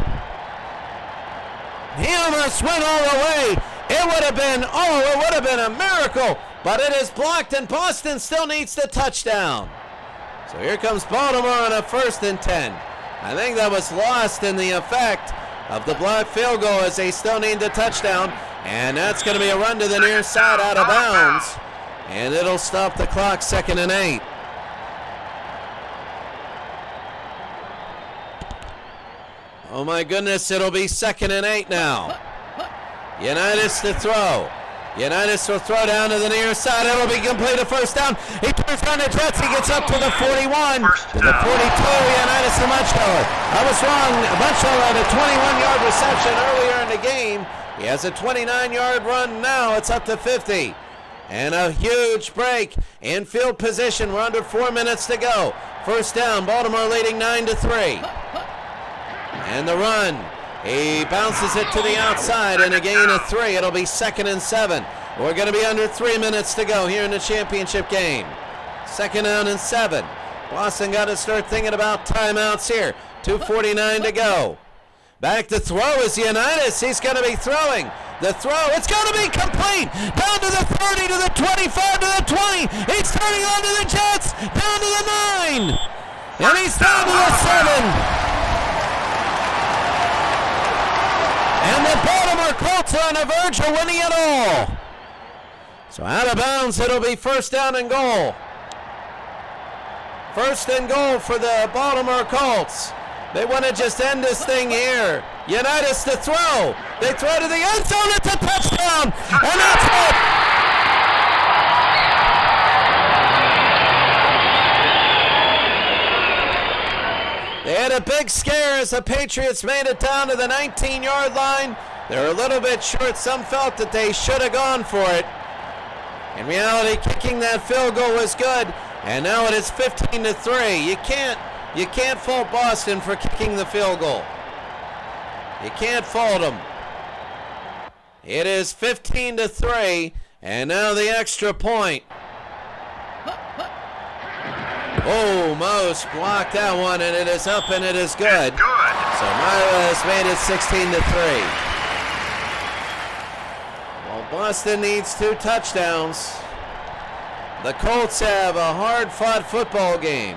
He almost went all the way. It would have been a miracle. But it is blocked, and Boston still needs the touchdown. So here comes Baltimore on a 1st and 10. I think that was lost in the effect of the blocked field goal as they still need the touchdown. And that's going to be a run to the near side out of bounds. And it'll stop the clock, 2nd and 8. Oh my goodness, it'll be 2nd and 8 now. Unitas to throw. Unitas will throw down to the near side. It'll be complete a first down. He turns on the Jets. He gets up to the 41, to the 42. Unitas to Mutscheller. I was wrong. Mutscheller had a 21-yard reception earlier in the game. He has a 29-yard run now. It's up to 50. And a huge break in field position. We're under 4 minutes to go. First down. Baltimore leading 9-3. And the run. He bounces it to the outside and a gain of 3. It'll be 2nd and 7. We're going to be under 3 minutes to go here in the championship game. 2nd down and 7. Boston got to start thinking about timeouts here. 2:49 to go. Back to throw is Unitas. He's going to be throwing. The throw, it's going to be complete. Down to the 30, to the 25, to the 20. He's turning on to the Jets. Down to the 9. And he's down to the 7. And the Baltimore Colts are on the verge of winning it all. So out of bounds, it'll be first down and goal. First and goal for the Baltimore Colts. They want to just end this thing here. Unitas to throw. They throw to the end zone. It's a touchdown. And that's it. They had a big scare as the Patriots made it down to the 19-yard line. They're a little bit short. Some felt that they should have gone for it. In reality, kicking that field goal was good. And now it is 15-3. You can't fault Boston for kicking the field goal. You can't fault them. It is 15-3, and now the extra point. Oh, Most blocked that one, and it is up, and it is good. So Myra has made it 16-3. Well, Boston needs 2 touchdowns. The Colts have a hard-fought football game.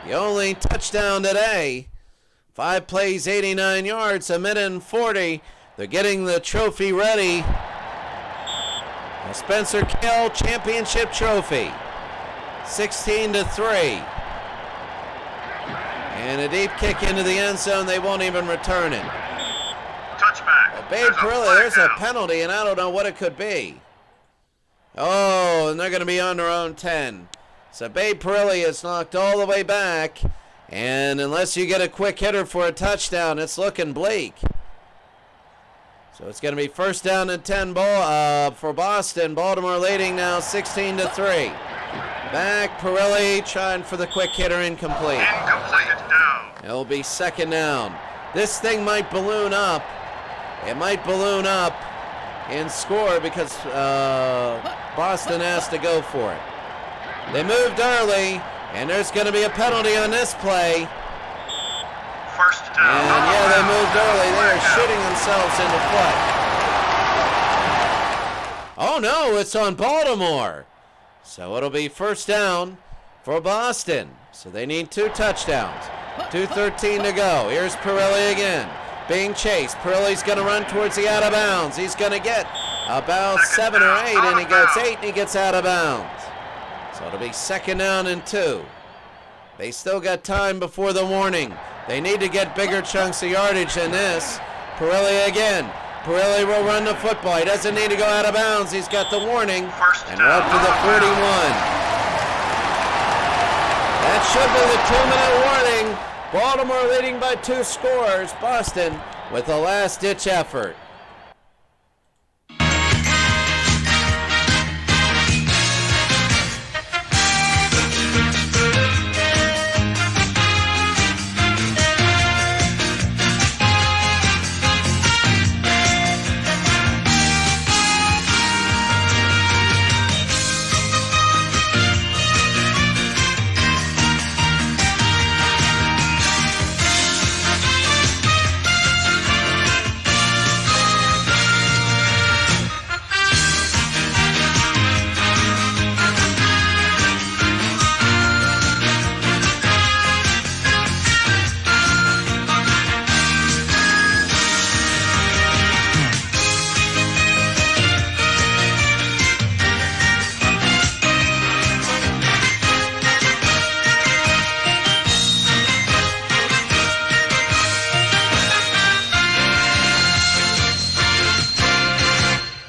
The only touchdown today, 5 plays, 89 yards, a minute and 40. They're getting the trophy ready. The Spencer Kale Championship Trophy, 16-3. And a deep kick into the end zone. They won't even return it. Touchback. Well, Babe Parilli, there's a penalty, and I don't know what it could be. Oh, and they're going to be on their own 10. So Babe Parilli is knocked all the way back, and unless you get a quick hitter for a touchdown, it's looking bleak. So it's going to be first down and 10 for Boston. Baltimore leading now 16-3. Back, Parilli trying for the quick hitter, incomplete. Incomplete, down. It'll be second down. This thing might balloon up. It might balloon up and score because Boston has to go for it. They moved early, and there's going to be a penalty on this play. First down. And yeah, they moved early. They are shooting themselves in the foot. Oh no, it's on Baltimore. So it'll be first down for Boston. So they need 2 touchdowns. 2:13 to go. Here's Parilli again, being chased. Parilli's going to run towards the out of bounds. He's going to get about 7 or 8, and he gets 8, and he gets out of bounds. So it'll be second down and 2. They still got time before the warning. They need to get bigger chunks of yardage than this. Parilli again. Parilli will run the football. He doesn't need to go out of bounds. He's got the warning. And we're up to the 41. That should be the 2-minute warning. Baltimore leading by 2 scores. Boston with a last-ditch effort.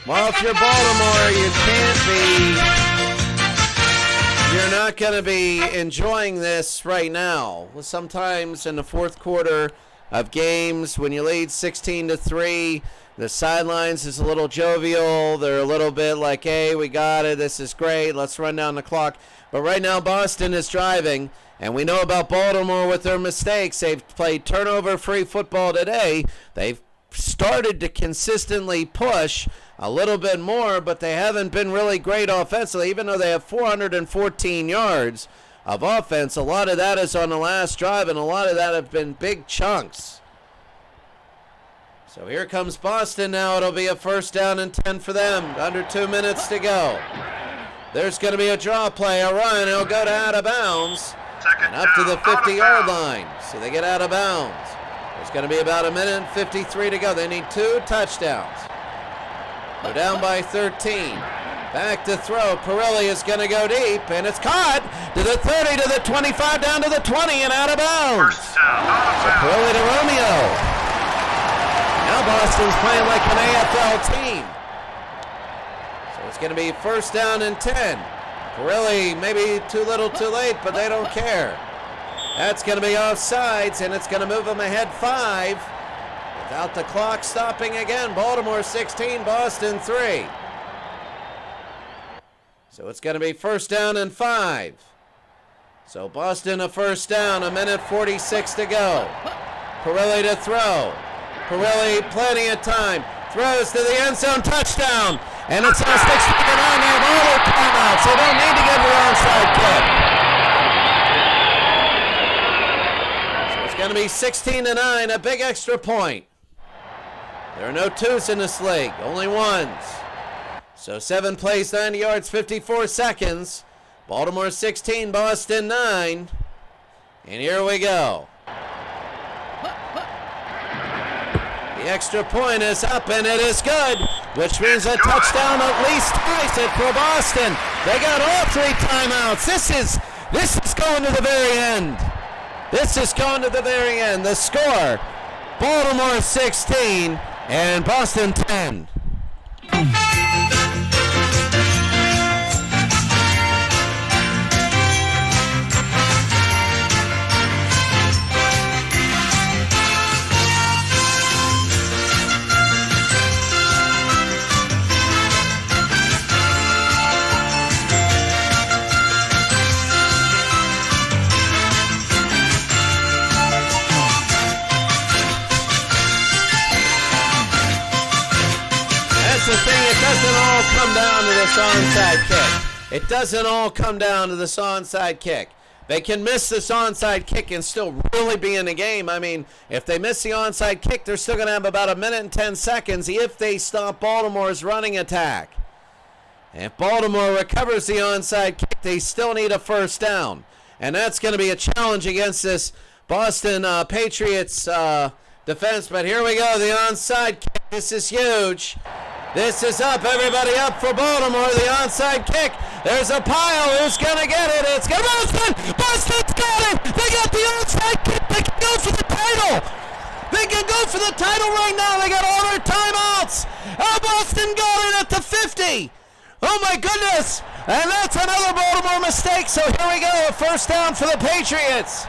Well, if you're Baltimore, you're not going to be enjoying this right now. Sometimes in the fourth quarter of games, when you lead 16-3, the sidelines is a little jovial. They're a little bit like, hey, we got it. This is great. Let's run down the clock. But right now, Boston is driving, and we know about Baltimore with their mistakes. They've played turnover-free football today. They've started to consistently push a little bit more, but they haven't been really great offensively. Even though they have 414 yards of offense, a lot of that is on the last drive, and a lot of that have been big chunks. So here comes Boston now. It'll be a first down and 10 for them. Under 2 minutes to go. There's going to be a draw play, a run. It'll go to out of bounds and up to the 50-yard line. So they get out of bounds. There's going to be about a minute and 53 to go. They need 2 touchdowns. They're down by 13. Back to throw. Parilli is going to go deep, and it's caught to the 30, to the 25, down to the 20, and out of bounds. First down, out of bounds. Parilli to Romeo. Now Boston's playing like an AFL team. So it's going to be first down and 10. Parilli maybe too little too late, but they don't care. That's going to be offsides, and it's going to move them ahead 5. Without the clock stopping again. Baltimore 16, Boston 3. So it's going to be first down and 5. So Boston a first down, 1:46 to go. Parilli to throw. Parilli plenty of time. Throws to the end zone, touchdown. And it's on 6 to 9. They have all their timeouts. They don't need to get the onside kick. So it's going to be 16 to 9, a big extra point. There are no 2s in this league, only 1s. So 7 plays, 90 yards, 54 seconds. Baltimore 16, Boston 9. And here we go. The extra point is up, and it is good, which means a touchdown at least ties it for Boston. They got all 3 timeouts. This is going to the very end. This is going to the very end. The score, Baltimore 16 and Boston 10. The thing, it doesn't all come down to this onside kick. It doesn't all come down to this onside kick. They can miss this onside kick and still really be in the game. I mean, if they miss the onside kick, they're still going to have about 1:10 seconds if they stop Baltimore's running attack. If Baltimore recovers the onside kick, they still need a first down. And that's going to be a challenge against this Boston Patriots defense. But here we go, the onside kick. This is huge. This is up. Everybody up for Baltimore. The onside kick. There's a pile. Who's going to get it? It's going to Boston. Boston's got it. They got the onside kick. They can go for the title. They can go for the title right now. They got all their timeouts. Oh, Boston got it at the 50. Oh, my goodness. And that's another Baltimore mistake. So here we go. A first down for the Patriots.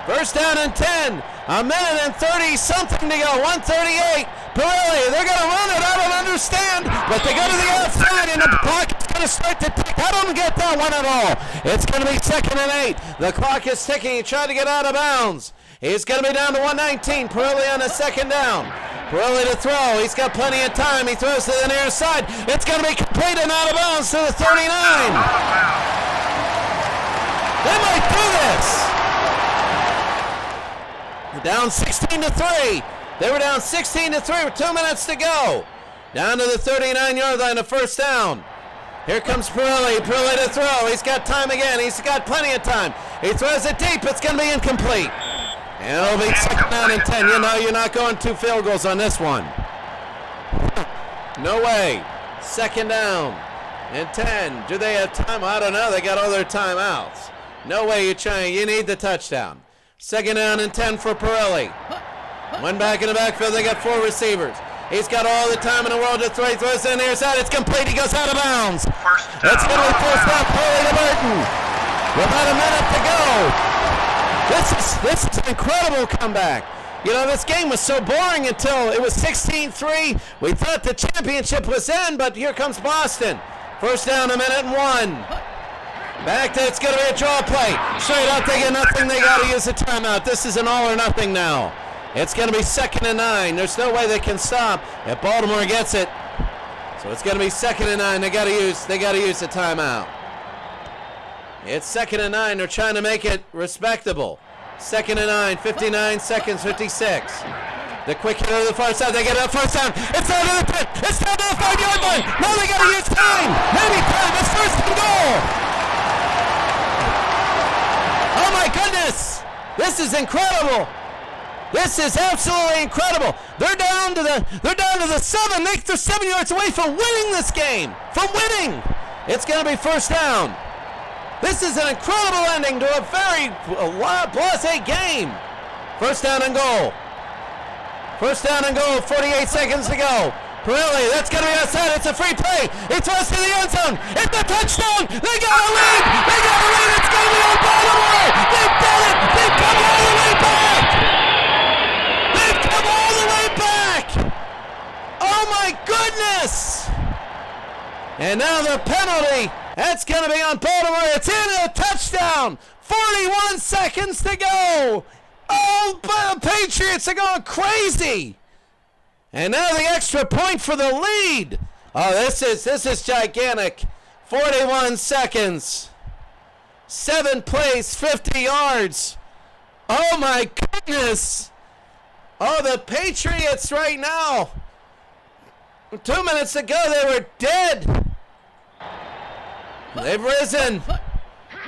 First down and 10. 1:30 something to go. 1:38. Parilli, they're going to run it. I don't understand. But they go to the outside, and the clock is going to start to tick. I don't get that one at all. It's going to be 2nd and 8. The clock is ticking. He tried to get out of bounds. He's going to be down to 119. Parilli on a 2nd down. Parilli to throw. He's got plenty of time. He throws to the near side. It's going to be complete and out of bounds to the 39. They might do this. Down 16 to 3. They were down 16 to 3 with 2 minutes to go. Down to the 39-yard line, a first down. Here comes Parilli. Parilli to throw. He's got time again. He's got plenty of time. He throws it deep. It's going to be incomplete. And it'll be 2nd down and 10. You know you're not going 2 field goals on this one. No way. 2nd down and 10. Do they have time? I don't know. They got all their timeouts. No way you're trying. You need the touchdown. 2nd down and 10 for Parilli. One back in the backfield. They got 4 receivers. He's got all the time in the world to throw. He throws it in the near side. It's complete. He goes out of bounds. First down. It's going to be first down. Parilli to Burton. With about a minute to go. This is an incredible comeback. You know, this game was so boring until it was 16-3. We thought the championship was in, but here comes Boston. First down, 1:01. Back to, it's going to be a draw play. Straight up, they get nothing. They got to use a timeout. This is an all or nothing now. It's going to be 2nd and 9. There's no way they can stop if Baltimore gets it. So it's going to be 2nd and 9. They got to use a timeout. It's 2nd and 9. They're trying to make it respectable. 2nd and 9. 59 seconds. 56. The quick hit to the far side. They get a first down. It's down to the 10. It's down to the 5-yard line. Now they got to use time. Maybe time. It's 1st and goal. Oh my goodness! This is incredible! This is absolutely incredible. They're down to the 7. They're 7 yards away from winning this game. From winning. It's going to be first down. This is an incredible ending to a very blasé game. First down and goal. First down and goal, 48 seconds to go. Parilli, that's going to be outside. It's a free play. It's us to the end zone. It's a touchdown. They got a lead. They got a lead. It's going to be on Baltimore. They've done it. They've come all the way back. They've come all the way back. Oh, my goodness. And now the penalty. That's going to be on Baltimore. It's in a touchdown. 41 seconds to go. Oh, but the Patriots are going crazy. And now the extra point for the lead. Oh, this is gigantic. 41 seconds. 7 plays, 50 yards. Oh, my goodness. Oh, the Patriots right now. 2 minutes ago, they were dead. They've risen.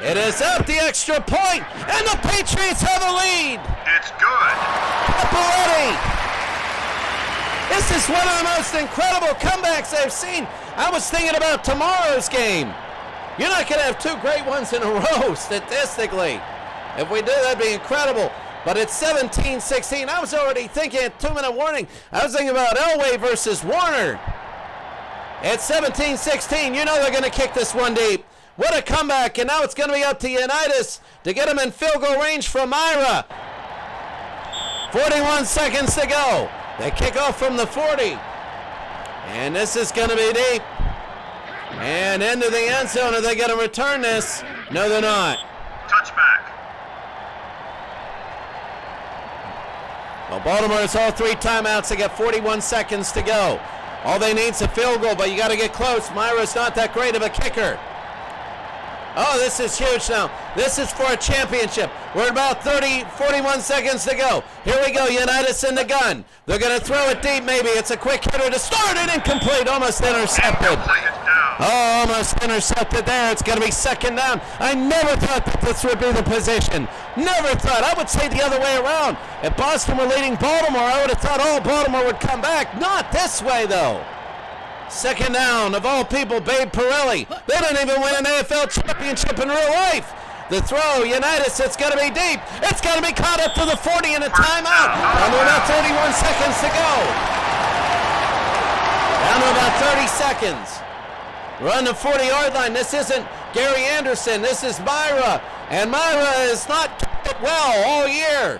It is up the extra point, and the Patriots have a lead. It's good. Parilli. This is one of the most incredible comebacks I've seen. I was thinking about tomorrow's game. You're not going to have 2 great ones in a row, statistically. If we do, that'd be incredible. But it's 17-16. I was already thinking at 2-minute warning. I was thinking about Elway versus Warner. It's 17-16. You know they're going to kick this one deep. What a comeback. And now it's going to be up to Unitas to get them in field goal range from Myra. 41 seconds to go. They kick off from the 40. And this is going to be deep. And into the end zone. Are they going to return this? No, they're not. Touchback. Well, Baltimore has all 3 timeouts. They got 41 seconds to go. All they need is a field goal, but you got to get close. Myra's not that great of a kicker. Oh, this is huge now. This is for a championship. We're at about 41 seconds to go. Here we go, Unitas in the gun. They're going to throw it deep maybe. It's a quick hitter to start it. Incomplete, almost intercepted. Oh, almost intercepted there. It's going to be second down. I never thought that this would be the position. Never thought. I would say the other way around. If Boston were leading Baltimore, I would have thought, oh, Baltimore would come back. Not this way, though. Second down, of all people, Babe Parilli. They don't even win an AFL championship in real life. The throw, Unitas, it's going to be deep. It's going to be caught up to the 40 and a timeout. Down to about 31 seconds to go. Down to about 30 seconds. We're on the 40-yard line. This isn't Gary Anderson. This is Myra. And Myra has not kicked it well all year.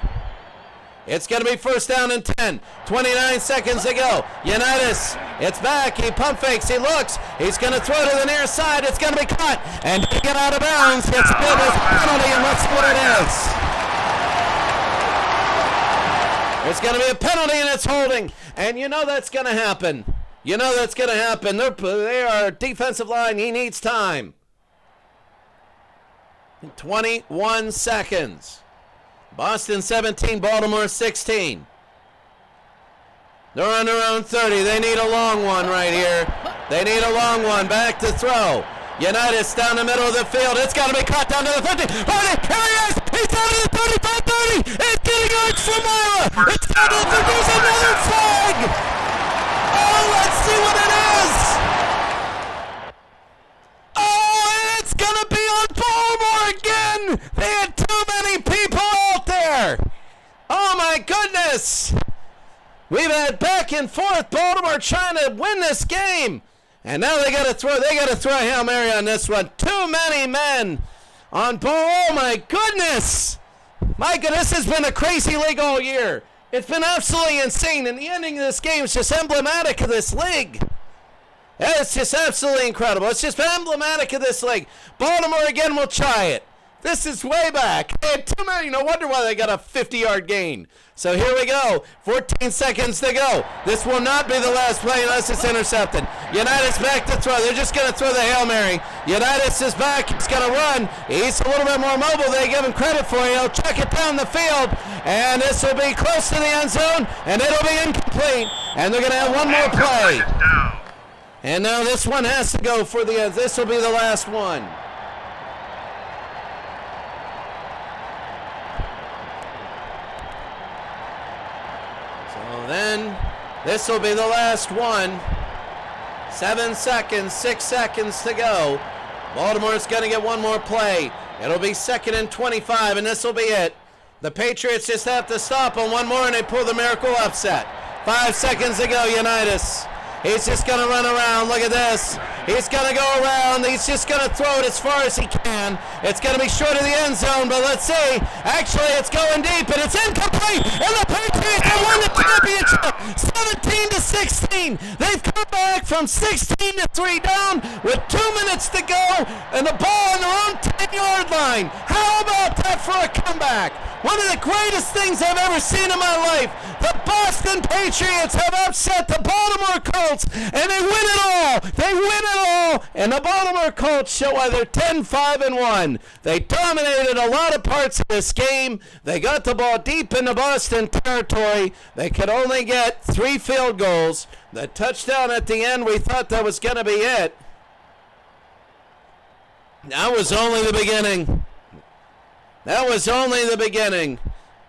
It's going to be first down and 10. 29 seconds to go. Unitas, it's back. He pump fakes. He looks. He's going to throw to the near side. It's going to be caught. And he get out of bounds. It's good as a penalty, and that's what it is. It's going to be a penalty, and it's holding. And you know that's going to happen. You know that's going to happen. They are defensive line. He needs time. 21 seconds. Boston 17, Baltimore 16. They're on their own 30. They need a long one right here. They need a long one. Back to throw. Unitas down the middle of the field. It's got to be caught down to the 50. Here he is. He's down to the 35-30. It's getting yards from Myra. It's down to the 50. There's another flag. Oh, let's see what it is. Oh, and it's going to be on Baltimore again. They had too many people out there. Oh, my goodness. We've had back and forth. Baltimore trying to win this game. And now they got to throw a Hail Mary on this one. Too many men on ball. Oh, my goodness. My goodness, this has been a crazy league all year. It's been absolutely insane. And the ending of this game is just emblematic of this league. It's just absolutely incredible. It's just emblematic of this league. Baltimore again will try it. This is way back. They had too many. No wonder why they got a 50-yard gain. So here we go. 14 seconds to go. This will not be the last play unless it's intercepted. Unitas back to throw. They're just going to throw the Hail Mary. Unitas is back. He's going to run. He's a little bit more mobile than they give him credit for. He'll check it down the field. And this will be close to the end zone. And it'll be incomplete. And they're going to have one more play. And now this one has to go for the end. This will be the last one. And this will be the last one. 7 seconds, 6 seconds to go. Baltimore's going to get one more play. It'll be 2nd and 25, and this will be it. The Patriots just have to stop on one more, and they pull the miracle upset. 5 seconds to go, Unitas. He's just going to run around. Look at this. He's going to go around. He's just going to throw it as far as he can. It's going to be short of the end zone, but let's see. Actually, it's going deep, and it's incomplete. And the Patriots have won the championship, 17-16. They've come back from 16 to 3 down with 2 minutes to go, and the ball on their own 10-yard line. How about that for a comeback? One of the greatest things I've ever seen in my life. The Boston Patriots have upset the Baltimore Colts, and they win it all. They win it all, and the Baltimore Colts show why they're 10-5-1. They dominated a lot of parts of this game. They got the ball deep into Boston territory. They could only get 3 field goals. The touchdown at the end, we thought that was going to be it. That was only the beginning. That was only the beginning.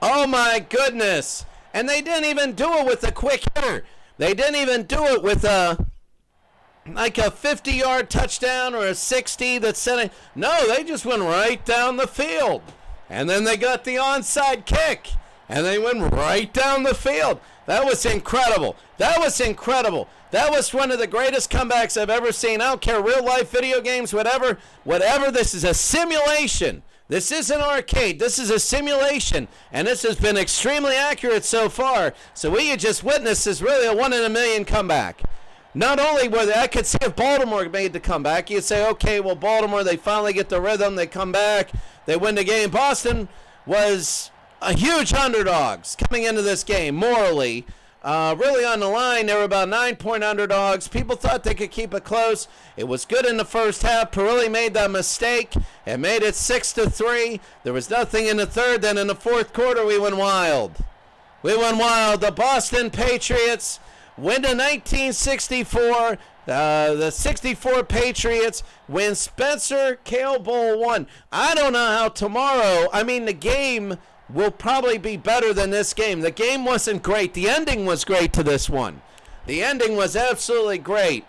Oh, my goodness. And they didn't even do it with a quick hitter. They didn't even do it with like a 50-yard touchdown or a 60 that's sending. No, they just went right down the field. And then they got the onside kick. And they went right down the field. That was incredible. That was incredible. That was one of the greatest comebacks I've ever seen. I don't care, real life, video games, whatever. This is a simulation. This isn't arcade. This is a simulation, and this has been extremely accurate so far. So what you just witnessed is really a 1 in a million comeback. Not only were they, I could see if Baltimore made the comeback, you'd say, okay, well, Baltimore, they finally get the rhythm, they come back, they win the game. Boston was a huge underdogs coming into this game, morally. Really on the line, they were about 9-point underdogs. People thought they could keep it close. It was good in the first half. Parilli made that mistake and made it 6-3. There was nothing in the third. Then in the fourth quarter, we went wild. We went wild. The Boston Patriots win the 1964. The 64 Patriots win Spencer Kale Bowl 1. I don't know how tomorrow, the game will probably be better than this game. The game wasn't great. The ending was great to this one. The ending was absolutely great.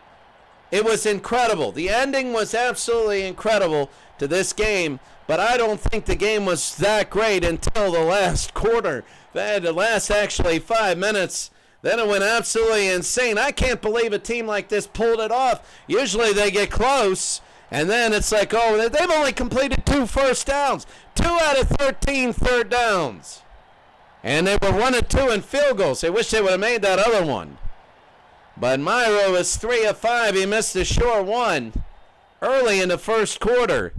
It was incredible. The ending was absolutely incredible to this game, but I don't think the game was that great until the last quarter. The last actually 5 minutes. Then it went absolutely insane. I can't believe a team like this pulled it off. Usually they get close, and then it's like, oh, they've only completed 2 first downs. 2 out of 13 third downs. And they were 1 of 2 in field goals. They wish they would have made that other one. But Myro was 3 of 5. He missed a short one early in the first quarter.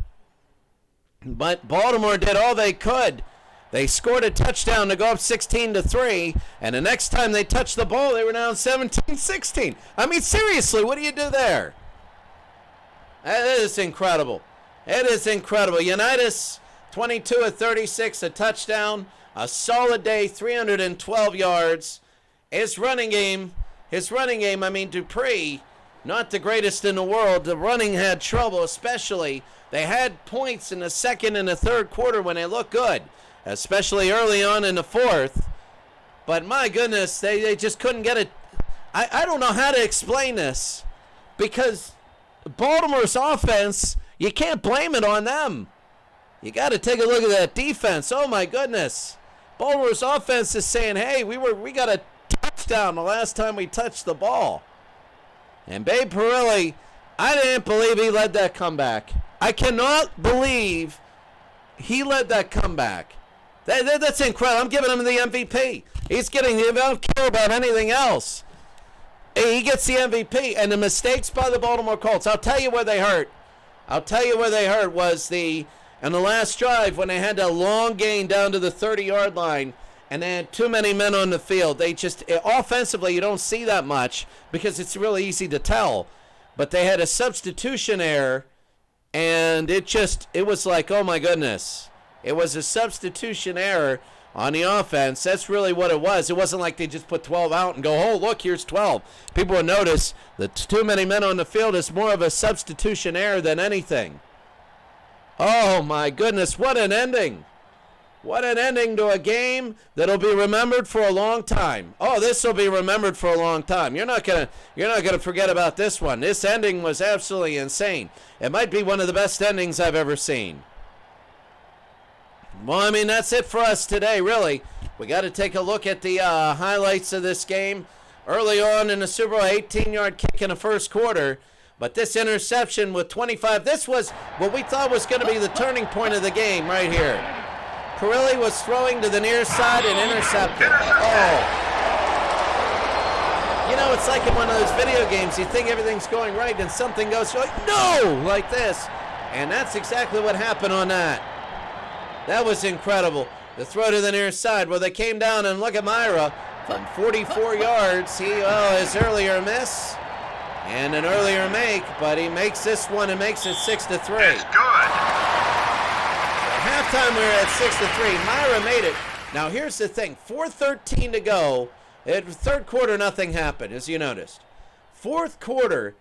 But Baltimore did all they could. They scored a touchdown to go up 16-3. And the next time they touched the ball, they were down 17-16. Seriously, what do you do there? That is incredible. It is incredible. Unitas, 22 of 36, a touchdown, a solid day, 312 yards. His running game, Dupree, not the greatest in the world. The running had trouble, especially. They had points in the second and the third quarter when they looked good, especially early on in the fourth. But my goodness, they just couldn't get it. I don't know how to explain this, because Baltimore's offense, you can't blame it on them. You got to take a look at that defense. Oh my goodness. Baltimore's offense is saying, hey, we got a touchdown the last time we touched the ball. And Babe Parilli, I didn't believe he led that comeback. I cannot believe he led that comeback. That's incredible. I'm giving him the MVP. He's getting the, I don't care about anything else. He gets the MVP. And the mistakes by the Baltimore Colts, I'll tell you where they hurt. Was in the last drive when they had that long gain down to the 30-yard line and they had too many men on the field. They just, offensively, you don't see that much because it's really easy to tell. But they had a substitution error, and it was like, oh my goodness. It was a substitution error on the offense. That's really what it was. It wasn't like they just put 12 out and go, oh, look, here's 12. People will notice that too many men on the field is more of a substitution error than anything. Oh, my goodness, what an ending. What an ending to a game that'll be remembered for a long time. Oh, this will be remembered for a long time. You're not gonna forget about this one. This ending was absolutely insane. It might be one of the best endings I've ever seen. Well, I mean, that's it for us today, really. We got to take a look at the highlights of this game. Early on in the Super Bowl, 18-yard kick in the first quarter. But this interception with 25, this was what we thought was going to be the turning point of the game right here. Parilli was throwing to the near side and intercepted. Oh. You know, it's like in one of those video games. You think everything's going right and something goes, you're like, no, like this. And that's exactly what happened on that. That was incredible. The throw to the near side where they came down, and look at Myra from 44 yards. His earlier miss and an earlier make, but he makes this one and makes it 6-3. It's good. Halftime, we were at 6-3. Myra made it. Now, here's the thing. 4:13 to go. Third quarter, nothing happened, as you noticed. Fourth quarter,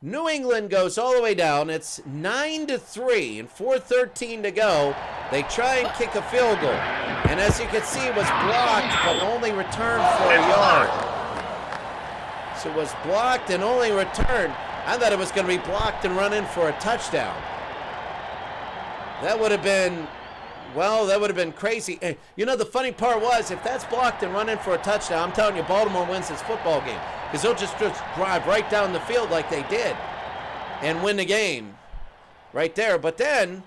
New England goes all the way down. It's 9-3 and 4:13 to go. They try and kick a field goal. And as you can see, it was blocked, but only returned for a yard. So it was blocked and only returned. I thought it was going to be blocked and run in for a touchdown. That would have been, well, that would have been crazy. And, you know, the funny part was, if that's blocked and run in for a touchdown, I'm telling you, Baltimore wins this football game. Because they'll just drive right down the field like they did and win the game right there. But then,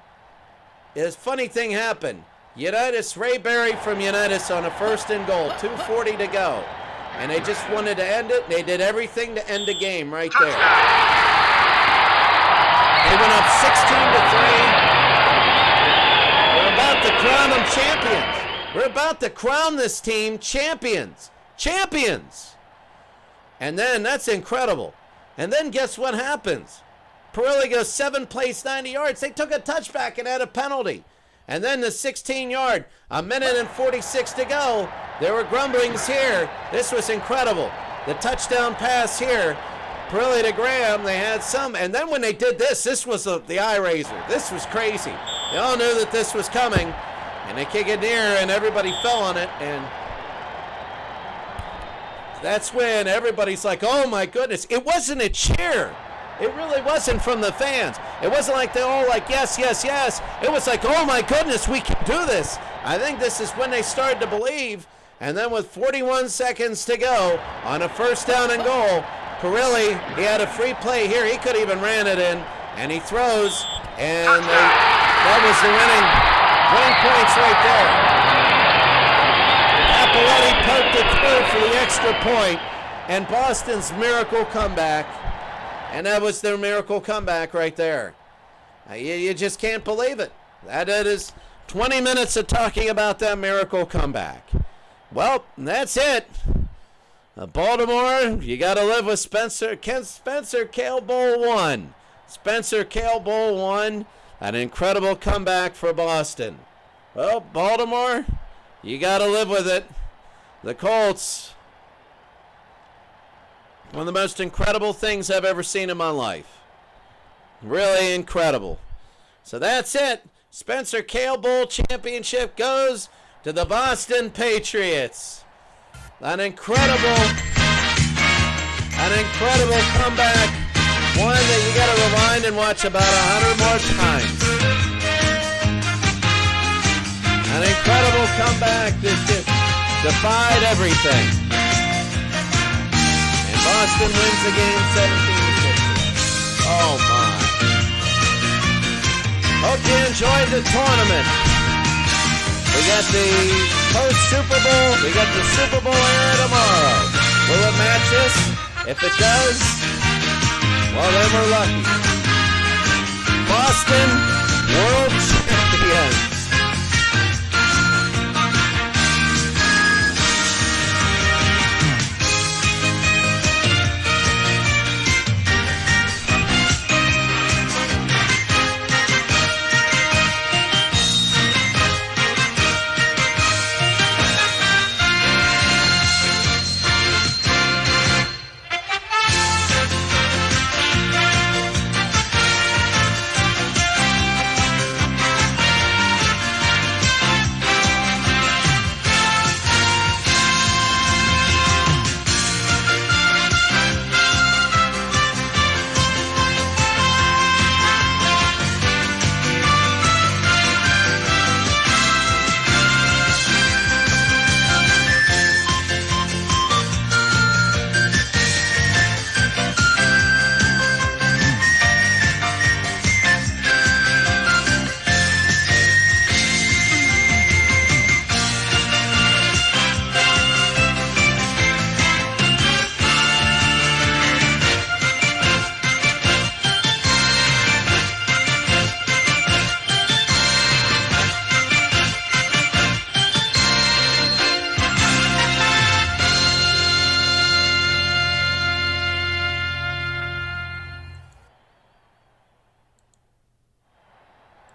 this funny thing happened. Unitas, Ray Berry from Unitas on a 1st and goal, 2:40 to go. And they just wanted to end it. They did everything to end the game right there. They went up 16-3. We're about to crown them champions. We're about to crown this team champions. Champions! And then, that's incredible. And then guess what happens? Parilli goes 7 plays, 90 yards. They took a touchback and had a penalty. And then the 16-yard, 1:46 to go. There were grumblings here. This was incredible. The touchdown pass here. Parilli to Graham, they had some. And then when they did this was the eye raiser. This was crazy. They all knew that this was coming. And they kick it near, and everybody fell on it. And that's when everybody's like, oh my goodness. It wasn't a cheer. It really wasn't from the fans. It wasn't like they all like, yes, yes, yes. It was like, oh my goodness, we can do this. I think this is when they started to believe. And then with 41 seconds to go on a 1st down and goal, Parilli, he had a free play here. He could even ran it in. And he throws. And that was the winning points right there. Parilli poked it through for the extra point. And Boston's miracle comeback. And that was their miracle comeback right there. You just can't believe it. That is 20 minutes of talking about that miracle comeback. Well, that's it. Baltimore, you got to live with Spencer Kale Bowl 1. Spencer Kale Bowl 1. An incredible comeback for Boston. Well, Baltimore, you got to live with it. The Colts, one of the most incredible things I've ever seen in my life. Really incredible. So that's it. Spencer Kale Bowl championship goes to the Boston Patriots. An incredible comeback. One that you got to rewind and watch about 100 more times. An incredible comeback that just defied everything. And Boston wins the game 17-6. Oh my. Hope you enjoyed the tournament. We got the post-Super Bowl. We got the Super Bowl era tomorrow. Will it match us? If it does, well, then we're lucky.